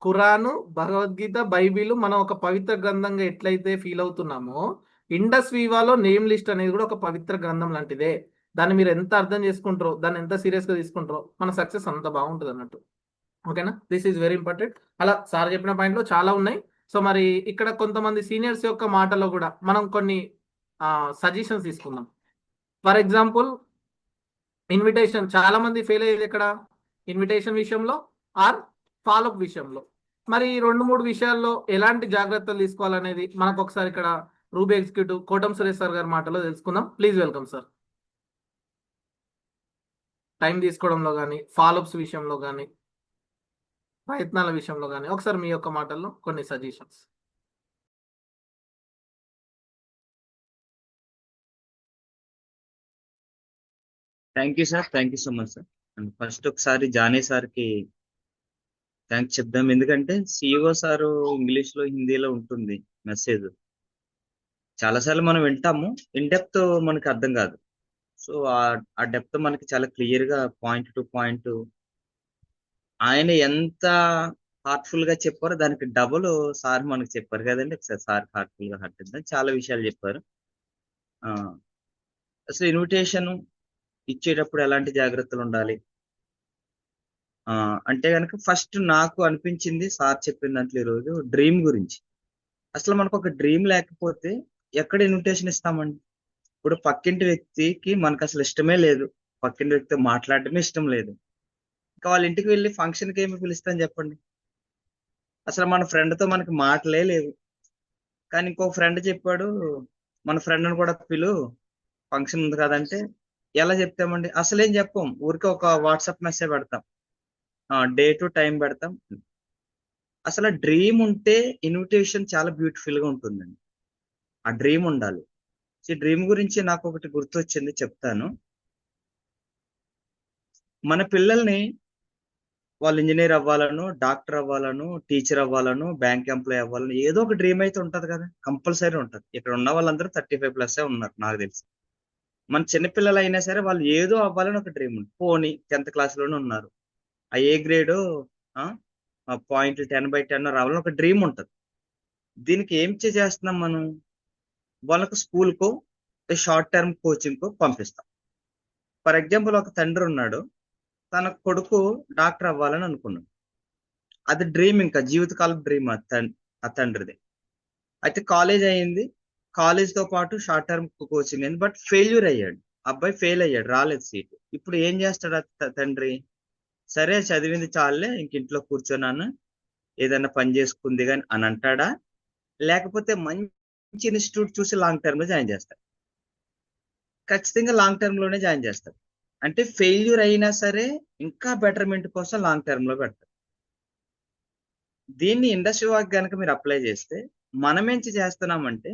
ఖురాను, భగవద్గీత, బైబిల్ మనం ఒక పవిత్ర గ్రంథంగా ఎట్లయితే ఫీల్ అవుతున్నామో, ఇండస్ వీవాలో నేమ్ లిస్ట్ అనేది కూడా ఒక పవిత్ర గ్రంథం లాంటిదే. దాన్ని మీరు ఎంత అర్థం చేసుకుంటారో, దాన్ని ఎంత సీరియస్గా తీసుకుంటారో మన సక్సెస్ అంత బాగుంటుంది అన్నట్టు. ఓకేనా? This is very important. అలా సార్ చెప్పిన పాయింట్లు చాలా ఉన్నాయి. సో మరి ఇక్కడ కొంతమంది సీనియర్స్ యొక్క మాటలో కూడా మనం కొన్ని సజెషన్స్ తీసుకుందాం. ఫర్ ఎగ్జాంపుల్, ఇన్విటేషన్ చాలా మంది ఫెయిల్ అయ్యేది ఎక్కడ, ఇన్విటేషన్ విషయంలో ఆర్ ఫాలోఅప్ విషయంలో. మరి 2-3 విషయాల్లో ఎలాంటి జాగ్రత్తలు తీసుకోవాలనేది మనకు ఒకసారి ఇక్కడ రూబీ ఎగ్జిక్యూటివ్ కోటం సురేష్ సార్ గారి మాటలో తెలుసుకుందాం. Please welcome sir. టైం తీసుకోవడంలో కానీ, ఫాలోఅప్స్ విషయంలో కానీ, ప్రయత్నాల విషయంలో కానీ ఒకసారి మీ యొక్క మాటల్లో కొన్ని suggestions. Thank you sir, thank you so much sir. And first ఒకసారి జానీ సార్కి థ్యాంక్స్ చెప్దాం, ఎందుకంటే సిఇఓ సారు ఇంగ్లీష్లో హిందీలో ఉంటుంది మెసేజ్. చాలాసార్లు మనం వింటాము, ఇన్ డెప్త్ మనకి అర్థం కాదు. సో ఆ డెప్త్ మనకి చాలా క్లియర్గా పాయింట్ టు పాయింట్ ఆయన ఎంత హార్ట్ఫుల్ గా చెప్పారో దానికి డబుల్ సార్ మనకు చెప్పారు కదండి. ఒకసారి సార్ హార్ట్ఫుల్ గా హార్ట్ ఇద్దాం. చాలా విషయాలు చెప్పారు. అసలు ఇన్విటేషన్ ఇచ్చేటప్పుడు ఎలాంటి జాగ్రత్తలు ఉండాలి అంటే కనుక ఫస్ట్ నాకు అనిపించింది సార్ చెప్పిన దాంట్లో ఈరోజు డ్రీమ్ గురించి. అసలు మనకు ఒక డ్రీమ్ లేకపోతే ఎక్కడ ఇన్విటేషన్ ఇస్తామండి? ఇప్పుడు పక్కింటి వ్యక్తికి మనకు అసలు ఇష్టమే లేదు, పక్కింటి వ్యక్తితో మాట్లాడటమే ఇష్టం లేదు, ఇంకా వాళ్ళ ఇంటికి వెళ్ళి ఫంక్షన్కి ఏమి పిలుస్తాం చెప్పండి? అసలు మన ఫ్రెండ్తో మనకి మాటలే లేవు, కానీ ఇంకో ఫ్రెండ్ చెప్పాడు మన ఫ్రెండ్ని కూడా పిలు ఫంక్షన్ ఉంది కదంటే ఎలా చెప్తామండి? అసలేం చెప్పం, ఊరికే ఒక వాట్సాప్ మెసేజ్ పెడతాం, డేటు టైం పెడతాం. అసలు డ్రీమ్ ఉంటే ఇన్విటేషన్ చాలా బ్యూటిఫుల్ గా ఉంటుందండి. ఆ డ్రీమ్ ఉండాలి. ఈ డ్రీమ్ గురించి నాకు ఒకటి గుర్తొచ్చింది, చెప్తాను. మన పిల్లల్ని వాళ్ళు ఇంజనీర్ అవ్వాలను, డాక్టర్ అవ్వాలను, టీచర్ అవ్వాలను, బ్యాంక్ ఎంప్లాయ్ అవ్వాలను, ఏదో ఒక డ్రీమ్ అయితే ఉంటది కదా, కంపల్సరీ ఉంటది. ఇక్కడ ఉన్న వాళ్ళందరూ 35+ ఉన్నారు నాకు తెలిసి. మన చిన్నపిల్లలు అయినా సరే వాళ్ళు ఏదో అవ్వాలని ఒక డ్రీమ్ ఉంది. పోనీ 10th క్లాస్లోనే ఉన్నారు, ఆ ఏ గ్రేడ్ పాయింట్ 10/10 రావాలని ఒక డ్రీమ్ ఉంటది. దీనికి ఏం చేస్తున్నాం మనం? వాళ్ళకు స్కూల్కో షార్ట్ టర్మ్ కోచింగ్కో పంపిస్తాం. ఫర్ ఎగ్జాంపుల్ ఒక తండ్రి ఉన్నాడు, తన కొడుకు డాక్టర్ అవ్వాలని అనుకున్నాడు. అది డ్రీమ్, ఇంకా జీవితకాలం డ్రీమ్ ఆ తండ్రిది. అయితే కాలేజ్ అయింది, కాలేజ్ తో పాటు షార్ట్ టర్మ్ కోచింగ్ అయింది, బట్ ఫెయిల్యూర్ అయ్యాడు. అబ్బాయి ఫెయిల్ అయ్యాడు, రాలేదు సీటు. ఇప్పుడు ఏం చేస్తాడు ఆ తండ్రి? సరే చదివింది చాలే, ఇంక ఇంట్లో కూర్చోనాను, ఏదైనా పని చేసుకుంది కానీ అని అంటాడా? లేకపోతే మంచి ఇన్స్టిట్యూట్ చూసి లాంగ్ టర్మ్ లో జాయిన్ చేస్తాడు? ఖచ్చితంగా లాంగ్ టర్మ్ లోనే జాయిన్ చేస్తాడు. అంటే ఫెయిల్యూర్ అయినా సరే ఇంకా బెటర్మెంట్ కోసం లాంగ్ టర్మ్ లో పెడతాడు. దీన్ని ఇండస్ట్రీ వాక్ కనుక మీరు అప్లై చేస్తే, మనం ఏం చేస్తున్నామంటే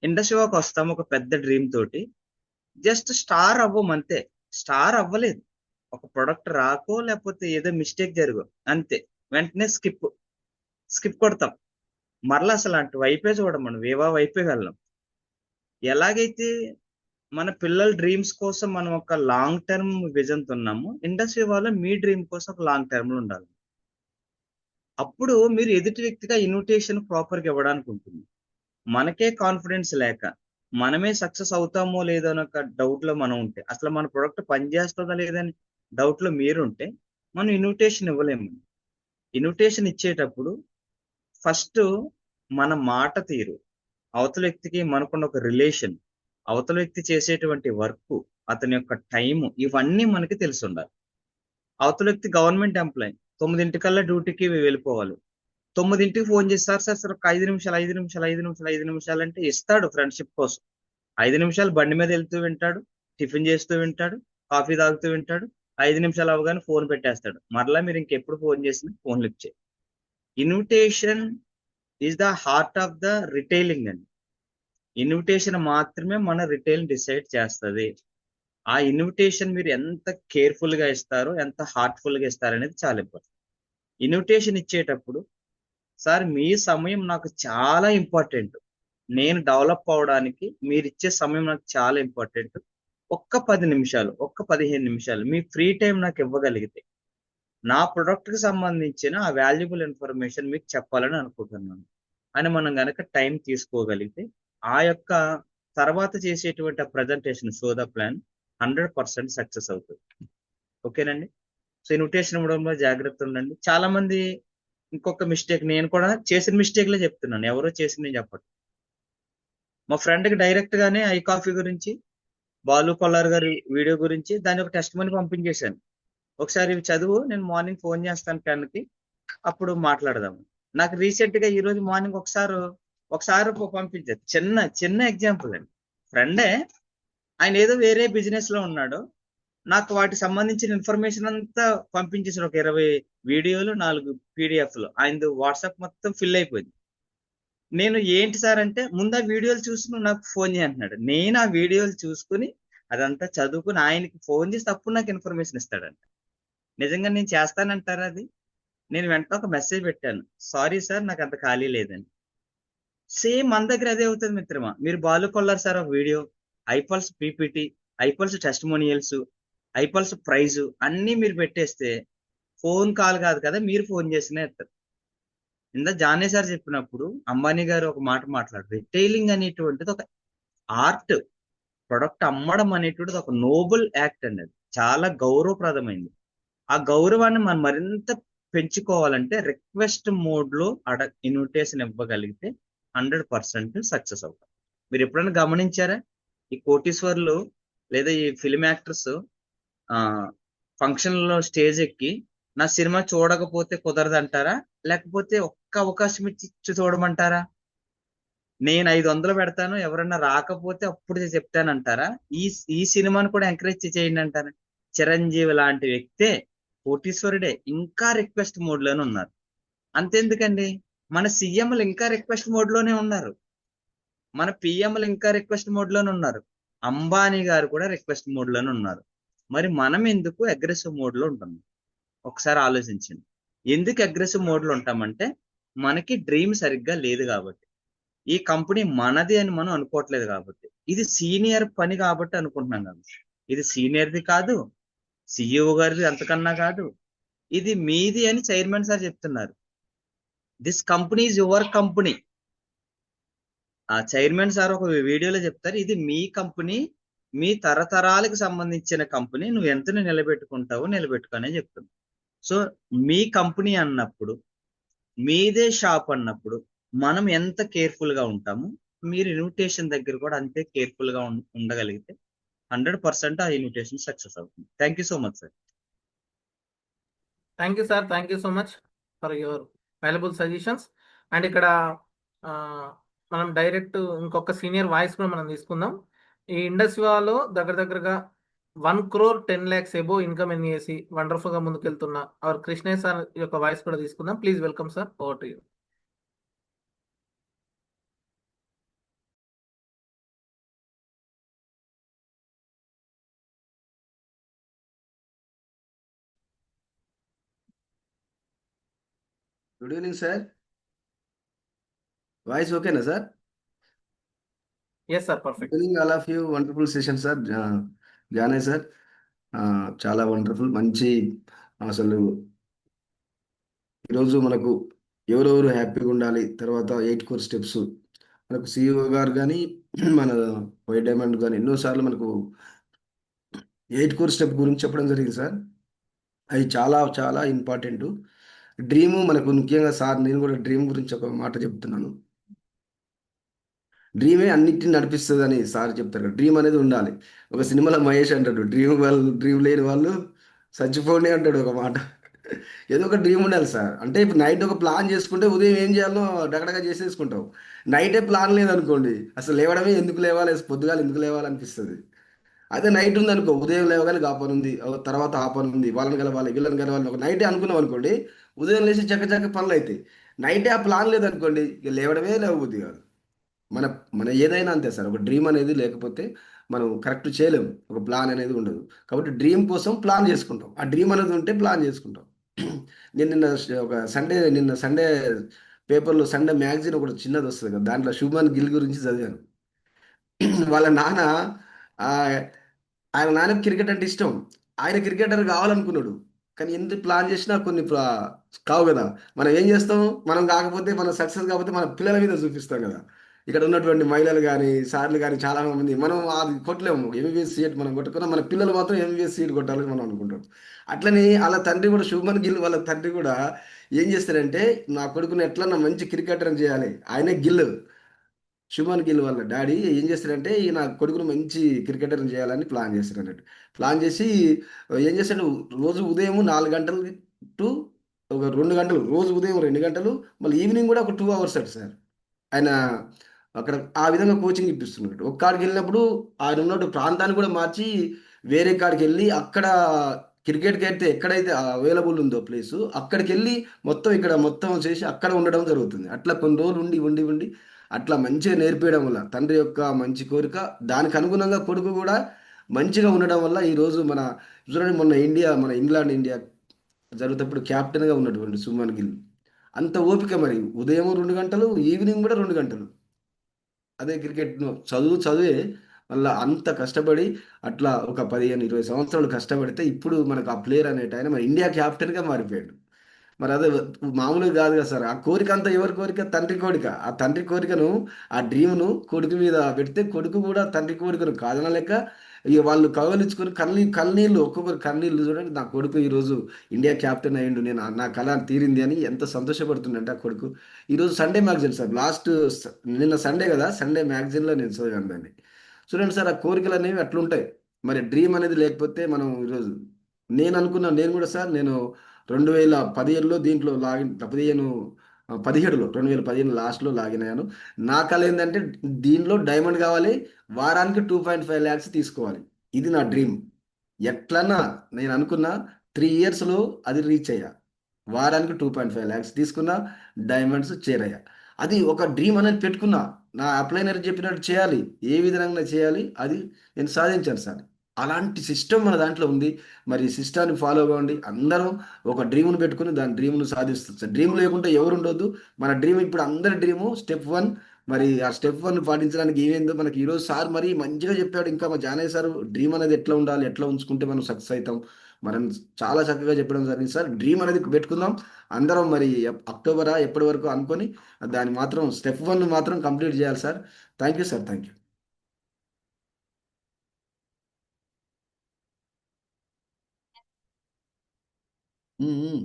ఇండస్ట్రీ వాక్ వస్తాం ఒక పెద్ద డ్రీమ్ తోటి, జస్ట్ స్టార్ అవ్వం అంతే. స్టార్ అవ్వలేదు, ఒక ప్రొడక్ట్ రాకో లేకపోతే ఏదో మిస్టేక్ జరుగు అంతే, వెంటనే స్కిప్ కొడతాం. మరలా అసలు అటు వైపే చూడం, మనం వేవా వైపే వెళ్ళాం. ఎలాగైతే మన పిల్లల డ్రీమ్స్ కోసం మనం ఒక లాంగ్ టర్మ్ విజన్ ఉన్నాము, ఇండస్ట్రీ వాళ్ళు మీ డ్రీమ్ కోసం ఒక లాంగ్ టర్మ్ లో ఉండాలి. అప్పుడు మీరు ఎదుటి వ్యక్తిగా ఇన్విటేషన్ ప్రాపర్గా ఇవ్వడానికి ఉంటుంది. మనకే కాన్ఫిడెన్స్ లేక మనమే సక్సెస్ అవుతామో లేదో అని ఒక డౌట్ లో మనం ఉంటే, అసలు మన ప్రొడక్ట్ పనిచేస్తుందా లేదని డౌట్ లో మీరుంటే మనం ఇన్విటేషన్ ఇవ్వలేము. ఇన్విటేషన్ ఇచ్చేటప్పుడు ఫస్ట్ మన మాట తీరు, అవతల వ్యక్తికి మనకున్న ఒక రిలేషన్, అవతల వ్యక్తి చేసేటువంటి వర్క్, అతని యొక్క టైం, ఇవన్నీ మనకి తెలిసి ఉండాలి. అవతల వ్యక్తి గవర్నమెంట్ ఎంప్లాయ్, 9 డ్యూటీకి వెళ్ళిపోవాలి. 9 ఫోన్ చేసి సార్ ఒక 5 నిమిషాలు అంటే ఇస్తాడు ఫ్రెండ్షిప్ కోసం. 5 నిమిషాలు బండి మీద వెళ్తూ వింటాడు, టిఫిన్ చేస్తూ వింటాడు, కాఫీ తాగుతూ వింటాడు. 5 నిమిషాలు అవగానే ఫోన్ పెట్టేస్తాడు. మరలా మీరు ఇంకెప్పుడు ఫోన్ చేసినా ఫోన్ లిఫ్ట్ చేయండి. Invitation is the heart of the retailing అండి. ఇన్విటేషన్ మాత్రమే మన రిటైల్ డిసైడ్ చేస్తుంది. ఆ ఇన్విటేషన్ మీరు ఎంత కేర్ఫుల్ గా ఇస్తారో, ఎంత హార్ట్ఫుల్ గా ఇస్తారో అనేది చాలా ఇంపార్టెంట్. ఇన్విటేషన్ ఇచ్చేటప్పుడు, సార్ మీ సమయం నాకు చాలా ఇంపార్టెంట్, నేను డెవలప్ అవడానికి మీరు ఇచ్చే సమయం నాకు చాలా ఇంపార్టెంట్, ఒక్క 10 నిమిషాలు, ఒక్క 15 నిమిషాలు మీ ఫ్రీ టైం నాకు ఇవ్వగలిగితే నా ప్రొడక్ట్ కి సంబంధించిన ఆ వాల్యుబుల్ ఇన్ఫర్మేషన్ మీకు చెప్పాలని అనుకుంటున్నాను అని మనం గనక టైం తీసుకోగలిగితే, ఆ యొక్క తర్వాత చేసేటువంటి ఆ presentation show the plan 100% success అవుతుంది. ఓకేనండి. సో ఇన్విటేషన్ ఇవ్వడంలో జాగ్రత్త ఉండండి. చాలా మంది ఇంకొక మిస్టేక్, నేను కూడా చేసిన మిస్టేక్లే చెప్తున్నాను, ఎవరో చేసి నేను చెప్పట్లేదు. మా ఫ్రెండ్కి డైరెక్ట్ గానే ఐ కాఫీ గురించి, బాలు కొల్లార్ గారి వీడియో గురించి దాని ఒక టెస్ట్ మనీ పంపించేశాను. ఒకసారి ఇవి చదువు, నేను మార్నింగ్ ఫోన్ చేస్తాను కన్నుకి, అప్పుడు మాట్లాడదాం. నాకు రీసెంట్ గా ఈ రోజు మార్నింగ్ ఒకసారి పంపించారు. చిన్న ఎగ్జాంపుల్ అండి. ఫ్రెండే, ఆయన ఏదో వేరే బిజినెస్ లో ఉన్నాడు, నాకు వాటికి సంబంధించిన ఇన్ఫర్మేషన్ అంతా పంపించేసాడు. ఒక 20 వీడియోలు, 4 పీడిఎఫ్లు. ఆయనది వాట్సాప్ మొత్తం ఫిల్ అయిపోయింది. నేను ఏంటి సార్ అంటే, ముందు ఆ వీడియోలు చూసి నువ్వు నాకు ఫోన్ చేయంటున్నాడు. నేను ఆ వీడియోలు చూసుకుని అదంతా చదువుకుని ఆయనకి ఫోన్ చేసి అప్పుడు నాకు ఇన్ఫర్మేషన్ ఇస్తాడంట. నిజంగా నేను చేస్తానంటారా అది? నేను వెంటనే ఒక మెసేజ్ పెట్టాను, సారీ సార్ నాకు అంత ఖాళీ లేదని. సేమ్ మన దగ్గర అదే అవుతుంది మిత్రమా. మీరు బాలు కొల్లారు సార్ ఒక వీడియో, ఐపల్స్ పీపీటీ, ఐపల్స్ టెస్టిమోనియల్స్, ఐపల్స్ ప్రైజ్ అన్ని మీరు పెట్టేస్తే ఫోన్ కాల్ కాదు కదా, మీరు ఫోన్ చేసినా ఎత్తారు. ఇందా జానే సార్ చెప్పినప్పుడు అంబానీ గారు ఒక మాట మాట్లాడారు, రిటైలింగ్ అనేటువంటిది ఒక ఆర్ట్, ప్రొడక్ట్ అమ్మడం అనేటువంటిది ఒక నోబుల్ యాక్ట్ అనేది, చాలా గౌరవప్రదమైంది. ఆ గౌరవాన్ని మనం మరింత పెంచుకోవాలంటే రిక్వెస్ట్ మోడ్ లో ఇన్విటేషన్ ఇవ్వగలిగితే 100% సక్సెస్ అవుతాం. మీరు ఎప్పుడైనా గమనించారా, ఈ కోటీశ్వర్లు లేదా ఈ ఫిలిం యాక్టర్స్ ఫంక్షన్ లో స్టేజ్ ఎక్కి నా సినిమా చూడకపోతే కుదరదంటారా, లేకపోతే ఒక్క అవకాశం ఇచ్చి చూడమంటారా? నేను 500 పెడతాను, ఎవరన్నా రాకపోతే అప్పుడు చెప్తానంటారా? ఈ సినిమాను కూడా ఎంకరేజ్ చేయండి అంటారా? చిరంజీవి లాంటి వ్యక్తే, కోటీశ్వరుడే, ఇంకా రిక్వెస్ట్ మోడ్ లోనే ఉన్నారు. అంతెందుకండి, మన సీఎంలు ఇంకా రిక్వెస్ట్ మోడ్ లోనే ఉన్నారు, మన పిఎంలు ఇంకా రిక్వెస్ట్ మోడ్ లోనే ఉన్నారు, అంబానీ గారు కూడా రిక్వెస్ట్ మోడ్ లోనే ఉన్నారు. మరి మనం ఎందుకు అగ్రెసివ్ మోడ్ లో ఉంటున్నాం? ఒకసారి ఆలోచించండి. ఎందుకు అగ్రెసివ్ మోడ్లో ఉంటామంటే మనకి డ్రీమ్ సరిగ్గా లేదు కాబట్టి, ఈ కంపెనీ మనది అని మనం అనుకోవట్లేదు కాబట్టి, ఇది సీనియర్ పని కాబట్టి అనుకుంటున్నాం కాబట్టి. ఇది సీనియర్ది కాదు, సిఇఓ గారిది అంతకన్నా కాదు, ఇది మీది అని చైర్మన్ సార్ చెప్తున్నారు. This company is your company. ఆ చైర్మన్ సార్ ఒక వీడియోలో చెప్తారు, ఇది మీ కంపెనీ, మీ తరతరాలకు సంబంధించిన కంపెనీ, నువ్వు ఎంతని నిలబెట్టుకుంటావో నిలబెట్టుకునే చెప్తుంది. సో మీ కంపెనీ అన్నప్పుడు, మీదే షాప్ అన్నప్పుడు మనం ఎంత కేర్ఫుల్ గా ఉంటామో, మీరు ఇన్విటేషన్ దగ్గర కూడా అంతే కేర్ఫుల్ గా ఉండగలిగితే 100% ఆ ఇన్విటేషన్ సక్సెస్ అవుతుంది. Thank you so much sir. Thank you sir, thank you so much for your valuable suggestions. And ఇక్కడ మనం డైరెక్ట్ ఇంకొక సీనియర్ వాయిస్ కూడా మనం తీసుకుందాం. ఈ ఇండస్ట్రీలో దగ్గరగా 1 crore 10 lakhs ఎబో ఇన్కమ్ ఎన్ని చేసి వండర్ఫుల్ గా ముందుకెళ్తున్న అవర్ కృష్ణేష్ సార్ యొక్క వాయిస్ కూడా తీసుకుందాం. Please welcome sir, over to you. Good evening sir. Voice ఓకేనా sir? Yes sir, good perfect. Evening all of you. Wonderful session sir. Jaane sir, చాలా wonderful. మంచి అసలు ఈరోజు మనకు ఎవరెవరు హ్యాపీగా ఉండాలి, తర్వాత 8 core స్టెప్స్ మనకు సిఇఓ గారు కానీ మన వైట్ డైమండ్ కానీ ఎన్నోసార్లు మనకు 8 core స్టెప్ గురించి చెప్పడం జరిగింది సార్. అవి చాలా చాలా ఇంపార్టెంట్. డ్రీము మనకు ముఖ్యంగా సార్, నేను కూడా డ్రీమ్ గురించి ఒక మాట చెప్తున్నాను. డ్రీమే అన్నిటిని నడిపిస్తుంది అని సార్ చెప్తారు. డ్రీమ్ అనేది ఉండాలి. ఒక సినిమాలో మహేష్ అంటాడు, డ్రీమ్ లేని వాళ్ళు చచ్చిపోండి అంటాడు ఒక మాట. ఏదో ఒక డ్రీమ్ ఉండాలి సార్. అంటే ఇప్పుడు నైట్ ఒక ప్లాన్ చేసుకుంటే ఉదయం ఏం చేయాలో డగడగా చేసేసుకుంటాం. నైటే ప్లాన్ లేదనుకోండి, అసలు లేవడమే ఎందుకు లేవాలి, పొద్దుగాలు ఎందుకు లేవాలనిపిస్తుంది. అదే నైట్ ఉంది అనుకో, ఉదయం లేవగానే ఆ పని ఉంది, తర్వాత ఆ పని ఉంది, వాళ్ళని కలవాలి వీళ్ళని కలవాలి, ఒక నైటే అనుకున్నాం అనుకోండి, ఉదయం లేచి చక్క పనులు అవుతాయి. నైటే ఆ ప్లాన్ లేదనుకోండి, ఇక లేవడమే లేవబుద్ధి కాదు. మన మన ఏదైనా అంతే సార్. ఒక డ్రీమ్ అనేది లేకపోతే మనం కరెక్ట్ చేయలేము. ఒక ప్లాన్ అనేది ఉండదు. కాబట్టి డ్రీమ్ కోసం ప్లాన్ చేసుకుంటాం. ఆ డ్రీమ్ అనేది ఉంటే ప్లాన్ చేసుకుంటాం. నేను నిన్న సండే పేపర్లో సండే మ్యాగజైన్ ఒకటి చిన్నది వస్తుంది కదా, దాంట్లో శుభ్మన్ గిల్ గురించి చదివాను. వాళ్ళ నాన్న ఆ, ఆయన నాన్నకి క్రికెట్ అంటే ఇష్టం. ఆయన క్రికెటర్ కావాలనుకున్నాడు. కానీ ఎంత ప్లాన్ చేసినా కొన్ని కావు కదా. మనం ఏం చేస్తాం, మనం కాకపోతే, మనం సక్సెస్ కాకపోతే మన పిల్లల మీద చూపిస్తాం కదా. ఇక్కడ ఉన్నటువంటి మహిళలు కానీ సార్లు కానీ చాలా మంది మనం అది కొట్టలేము. ఎంబీబీఎస్ సీట్ మనం కొట్టుకున్నా మన పిల్లలు మాత్రం ఎంబీబీఎస్ సీట్ కొట్టాలని మనం అనుకుంటాం. అట్లనే వాళ్ళ తండ్రి కూడా, శుభ్మన్ గిల్ వాళ్ళ తండ్రి కూడా ఏం చేస్తారంటే, నా కొడుకుని ఎట్లన్నా మంచి క్రికెటర్ చేయాలి. ఆయనే గిల్, శుభన్ గిల్ వాళ్ళ డాడీ ఏం చేస్తాడంటే, ఈ నా కొడుకును మంచి క్రికెటర్ చేయాలని ప్లాన్ చేస్తాడు అన్నట్టు. ప్లాన్ చేసి ఏం చేస్తాడు, రోజు ఉదయం 4 గంటలు టు ఒక 2 గంటలు, రోజు ఉదయం 2 గంటలు, మళ్ళీ ఈవినింగ్ కూడా ఒక 2 hours అటు సార్. ఆయన అక్కడ ఆ విధంగా కోచింగ్ ఇప్పిస్తున్నాడు. ఒక కాడికి వెళ్ళినప్పుడు ఆయన ఉన్నట్టు ప్రాంతాన్ని కూడా మార్చి వేరే కాడికి వెళ్ళి అక్కడ క్రికెట్కి అయితే ఎక్కడైతే అవైలబుల్ ఉందో ప్లేసు, అక్కడికి వెళ్ళి మొత్తం ఇక్కడ మొత్తం చేసి అక్కడ ఉండడం జరుగుతుంది. అట్లా కొన్ని రోజులు ఉండి ఉండి ఉండి అట్లా మంచిగా నేర్పించడం వల్ల తండ్రి యొక్క మంచి కోరిక, దానికి అనుగుణంగా కొడుకు కూడా మంచిగా ఉండడం వల్ల ఈరోజు మన చూడండి, మన ఇండియా జరుగుతప్పుడు క్యాప్టెన్గా ఉన్నటువంటి సుమన్ గిల్ అంత ఓపిక. మరి ఉదయం 2 గంటలు, ఈవినింగ్ కూడా 2 గంటలు అదే క్రికెట్ చదువే మళ్ళీ అంత కష్టపడి అట్లా ఒక 15-20 సంవత్సరాలు కష్టపడితే ఇప్పుడు మనకు ఆ ప్లేయర్ అనేట ఆయన మన ఇండియా క్యాప్టెన్గా మారిపోయాడు. మరి అదే మామూలుగా కాదు కదా సార్. ఆ కోరిక అంతా ఎవరి కోరిక? తండ్రి కోరిక. ఆ తండ్రి కోరికను, ఆ డ్రీమ్ను కొడుకు మీద పెడితే కొడుకు కూడా తండ్రి కోరికను కాదనలేక ఇక వాళ్ళు కవలించుకొని కన్నీళ్ళు, ఒక్కొక్కరు కన్నీళ్ళు చూడండి. నా కొడుకు ఈరోజు ఇండియా క్యాప్టెన్ అయ్యిండు, నేను నా కళ తీరింది అని ఎంత సంతోషపడుతుందంటే ఆ కొడుకు. ఈరోజు సండే మ్యాగజైన్ సార్, నిన్న సండే కదా, సండే మ్యాగజైన్లో నేను చదివాను దాన్ని. చూడండి సార్, ఆ కోరికలు అనేవి అట్లుంటాయి. మరి డ్రీమ్ అనేది లేకపోతే మనం ఈరోజు నేను కూడా సార్, నేను 2015లో దీంట్లో లాగిన్, 2015 లాస్ట్లో లాగిన్ అయ్యాను. నా కళ ఏంటంటే దీనిలో డైమండ్ కావాలి, వారానికి 2.5 lakhs తీసుకోవాలి. ఇది నా డ్రీమ్. ఎట్లన్నా నేను అనుకున్నా 3 yearsలో అది రీచ్ అయ్యా. వారానికి 2.5 lakhs తీసుకున్నా, డైమండ్స్ చేరయ్యా. అది ఒక డ్రీమ్ అనేది పెట్టుకున్నా. నా అప్లైనర్ చెప్పినట్టు చేయాలి, ఏ విధంగా చేయాలి, అది నేను సాధించాను సార్. అలాంటి సిస్టమ్ మన దాంట్లో ఉంది. మరి సిస్టాన్ని ఫాలో అవ్వండి. అందరం ఒక డ్రీమ్‌ని పెట్టుకొని దాని డ్రీమ్‌ను సాధిస్తాం సార్. డ్రీమ్ లేకుంటే ఎవరు ఉండొద్దు. మన డ్రీమ్ ఇప్పుడు అందరి డ్రీము స్టెప్ 1. మరి ఆ స్టెప్ 1 పాటించడానికి ఏమైందో మనకి ఈరోజు సార్ మరి మంచిగా చెప్పాడు. ఇంకా మా జానయ్య సార్ డ్రీమ్ అనేది ఎట్లా ఉండాలి, ఎట్లా ఉంచుకుంటే మనం సక్సెస్ అవుతాం. మనం చాలా చక్కగా చెప్పడం జరిగింది సార్. డ్రీమ్ అనేది పెట్టుకుందాం. అందరం మరి అక్టోబరా ఎప్పటి వరకు అనుకొని దాన్ని మాత్రం స్టెప్ 1 మాత్రం కంప్లీట్ చేయాలి sir. Thank you sir. Thank you. హ్మ్. హ్మ్.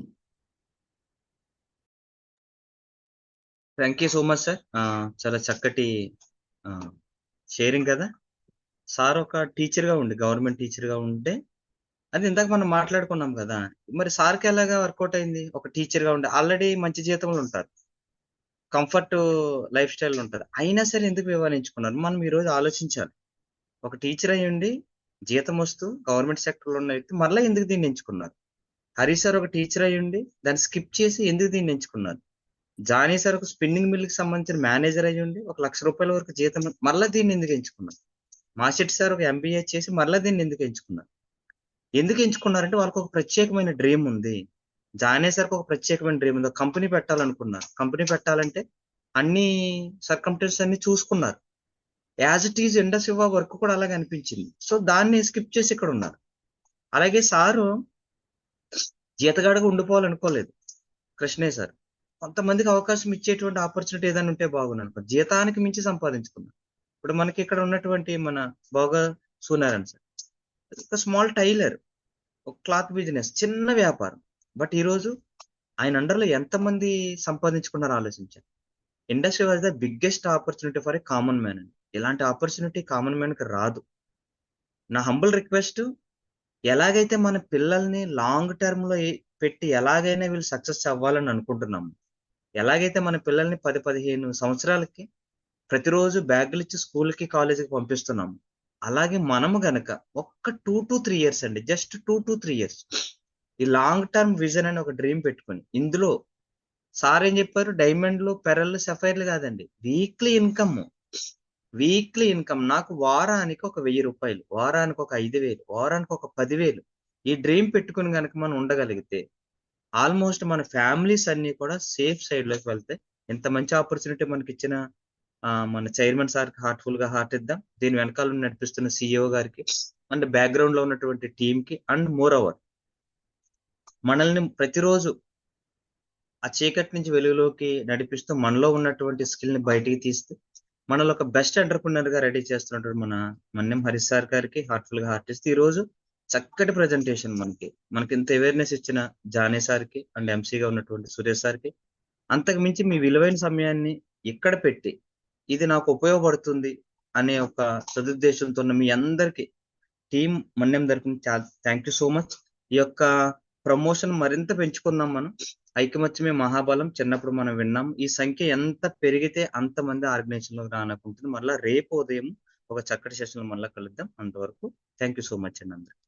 Thank you so much sir. చాలా చక్కటి షేరింగ్ కదా. సార్ ఒక టీచర్గా ఉండి, గవర్నమెంట్ టీచర్గా ఉంటే, అది ఇందాక మనం మాట్లాడుకున్నాం కదా, మరి సార్కి ఎలాగా వర్కౌట్ అయింది? ఒక టీచర్గా ఉండి ఆల్రెడీ మంచి జీతంలో ఉంటారు, కంఫర్ట్ లైఫ్ స్టైల్ ఉంటారు, అయినా సరే ఎందుకు వివరించుకున్నారు? మనం ఈరోజు ఆలోచించాలి. ఒక టీచర్ అయ్యి ఉండి జీతం వస్తూ గవర్నమెంట్ సెక్టర్లో ఉన్న వ్యక్తి మరలా ఎందుకు దీన్ని ఎంచుకున్నారు? హరీష్ సార్ ఒక టీచర్ అయ్యి ఉండి దాన్ని స్కిప్ చేసి ఎందుకు దీన్ని ఎంచుకున్నారు? జానీ సార్ ఒక స్పిన్నింగ్ మిల్కి సంబంధించిన మేనేజర్ అయ్యి ఉండి ₹1,00,000 వరకు జీతం మరలా దీన్ని ఎందుకు ఎంచుకున్నారు? మాసెట్ సార్ ఒక ఎంబీఏ చేసి మరలా దీన్ని ఎందుకు ఎంచుకున్నారు? ఎందుకు ఎంచుకున్నారంటే వాళ్ళకి ఒక ప్రత్యేకమైన డ్రీమ్ ఉంది. జానీ సార్కి ఒక ప్రత్యేకమైన డ్రీమ్ ఉంది. కంపెనీ పెట్టాలనుకున్నారు. కంపెనీ పెట్టాలంటే అన్ని సర్కంస్టెన్సెస్ అన్ని చూసుకున్నారు. As it is industry work కూడా అలాగే అనిపించింది. సో దాన్ని స్కిప్ చేసి ఇక్కడ ఉన్నారు. అలాగే సారు జీతగాడుగా ఉండిపోవాలనుకోలేదు కృష్ణయ్య సార్. కొంతమందికి అవకాశం ఇచ్చేటువంటి ఆపర్చునిటీ ఏదైనా ఉంటే బాగుంది అనుకో, జీతానికి మించి సంపాదించుకున్నాం. ఇప్పుడు మనకి ఇక్కడ ఉన్నటువంటి మన బోగా సూనారాయణ సార్ ఒక స్మాల్ టైలర్, ఒక క్లాత్ బిజినెస్, చిన్న వ్యాపారం. బట్ ఈరోజు ఆయన అండర్లో ఎంతమంది సంపాదించుకున్నారో ఆలోచించారు. Industry was the biggest opportunity for a common man అండి. ఇలాంటి ఆపర్చునిటీ కామన్ మ్యాన్కి రాదు. నా హంబుల్ రిక్వెస్ట్, ఎలాగైతే మన పిల్లల్ని లాంగ్ టర్మ్ లో పెట్టి ఎలాగైనా వీళ్ళు సక్సెస్ అవ్వాలని అనుకుంటున్నాము, ఎలాగైతే మన పిల్లల్ని 10-15 సంవత్సరాలకి ప్రతిరోజు బ్యాగులు ఇచ్చి స్కూల్కి కాలేజీకి పంపిస్తున్నాము, అలాగే మనము గనక ఒక్క 2 to 3 ఇయర్స్ అండి, జస్ట్ 2 to 3 ఇయర్స్ ఈ లాంగ్ టర్మ్ విజన్ అని ఒక డ్రీమ్ పెట్టుకొని, ఇందులో సార్ ఏం చెప్పారు, డైమండ్లు, పెరళ్ళు, సఫైర్లు కాదండి, వీక్లీ ఇన్కమ్ నాకు వారానికి ఒక ₹1,000, వారానికి ఒక 5,000, వారానికి ఒక 10,000 ఈ డ్రీమ్ పెట్టుకుని కనుక మనం ఉండగలిగితే ఆల్మోస్ట్ మన ఫ్యామిలీస్ అన్ని కూడా సేఫ్ సైడ్ లోకి వెళ్తాయి. ఎంత మంచి ఆపర్చునిటీ మనకి ఇచ్చిన మన చైర్మన్ సార్కి హార్ట్ఫుల్ గా హార్ట్ ఇద్దాం. దీని వెనకాల నడిపిస్తున్న CEO గారికి అండ్ బ్యాక్గ్రౌండ్ లో ఉన్నటువంటి టీమ్ కి, అండ్ మోర్ ఓవర్ మనల్ని ప్రతిరోజు ఆ చీకటి నుంచి వెలుగులోకి నడిపిస్తూ మనలో ఉన్నటువంటి స్కిల్ ని బయటికి తీస్తూ మనలో ఒక బెస్ట్ ఎంటర్ప్రినర్ గా రెడీ చేస్తున్నటువంటి మన మన్యం హరీష్ సార్ గారికి హార్ట్ఫుల్ గా హార్ట్ ఇస్తూ ఈ రోజు చక్కటి ప్రజెంటేషన్ మనకి ఇంత అవేర్నెస్ ఇచ్చిన జానీ సార్కి అండ్ ఎంసీగా ఉన్నటువంటి సురేష్ సార్కి, అంతకు మించి మీ విలువైన సమయాన్ని ఇక్కడ పెట్టి ఇది నాకు ఉపయోగపడుతుంది అనే ఒక సదుద్దేశంతో ఉన్న మీ అందరికి టీం మన్యం తరపున థ్యాంక్ యూ సో మచ్. ఈ యొక్క ప్రమోషన్ మరింత పెంచుకుందాం మనం. ఐకమత్యమే మహాబలం చిన్నప్పుడు మనం విన్నాం. ఈ సంఖ్య ఎంత పెరిగితే అంతమంది ఆర్గనైజేషన్ లో రానుకుంటుంది. మళ్ళీ రేపు ఉదయం ఒక చక్కటి సెషన్ మళ్ళీ కలుద్దాం. అంతవరకు థ్యాంక్ యూ సో మచ్ అండి అందరికి.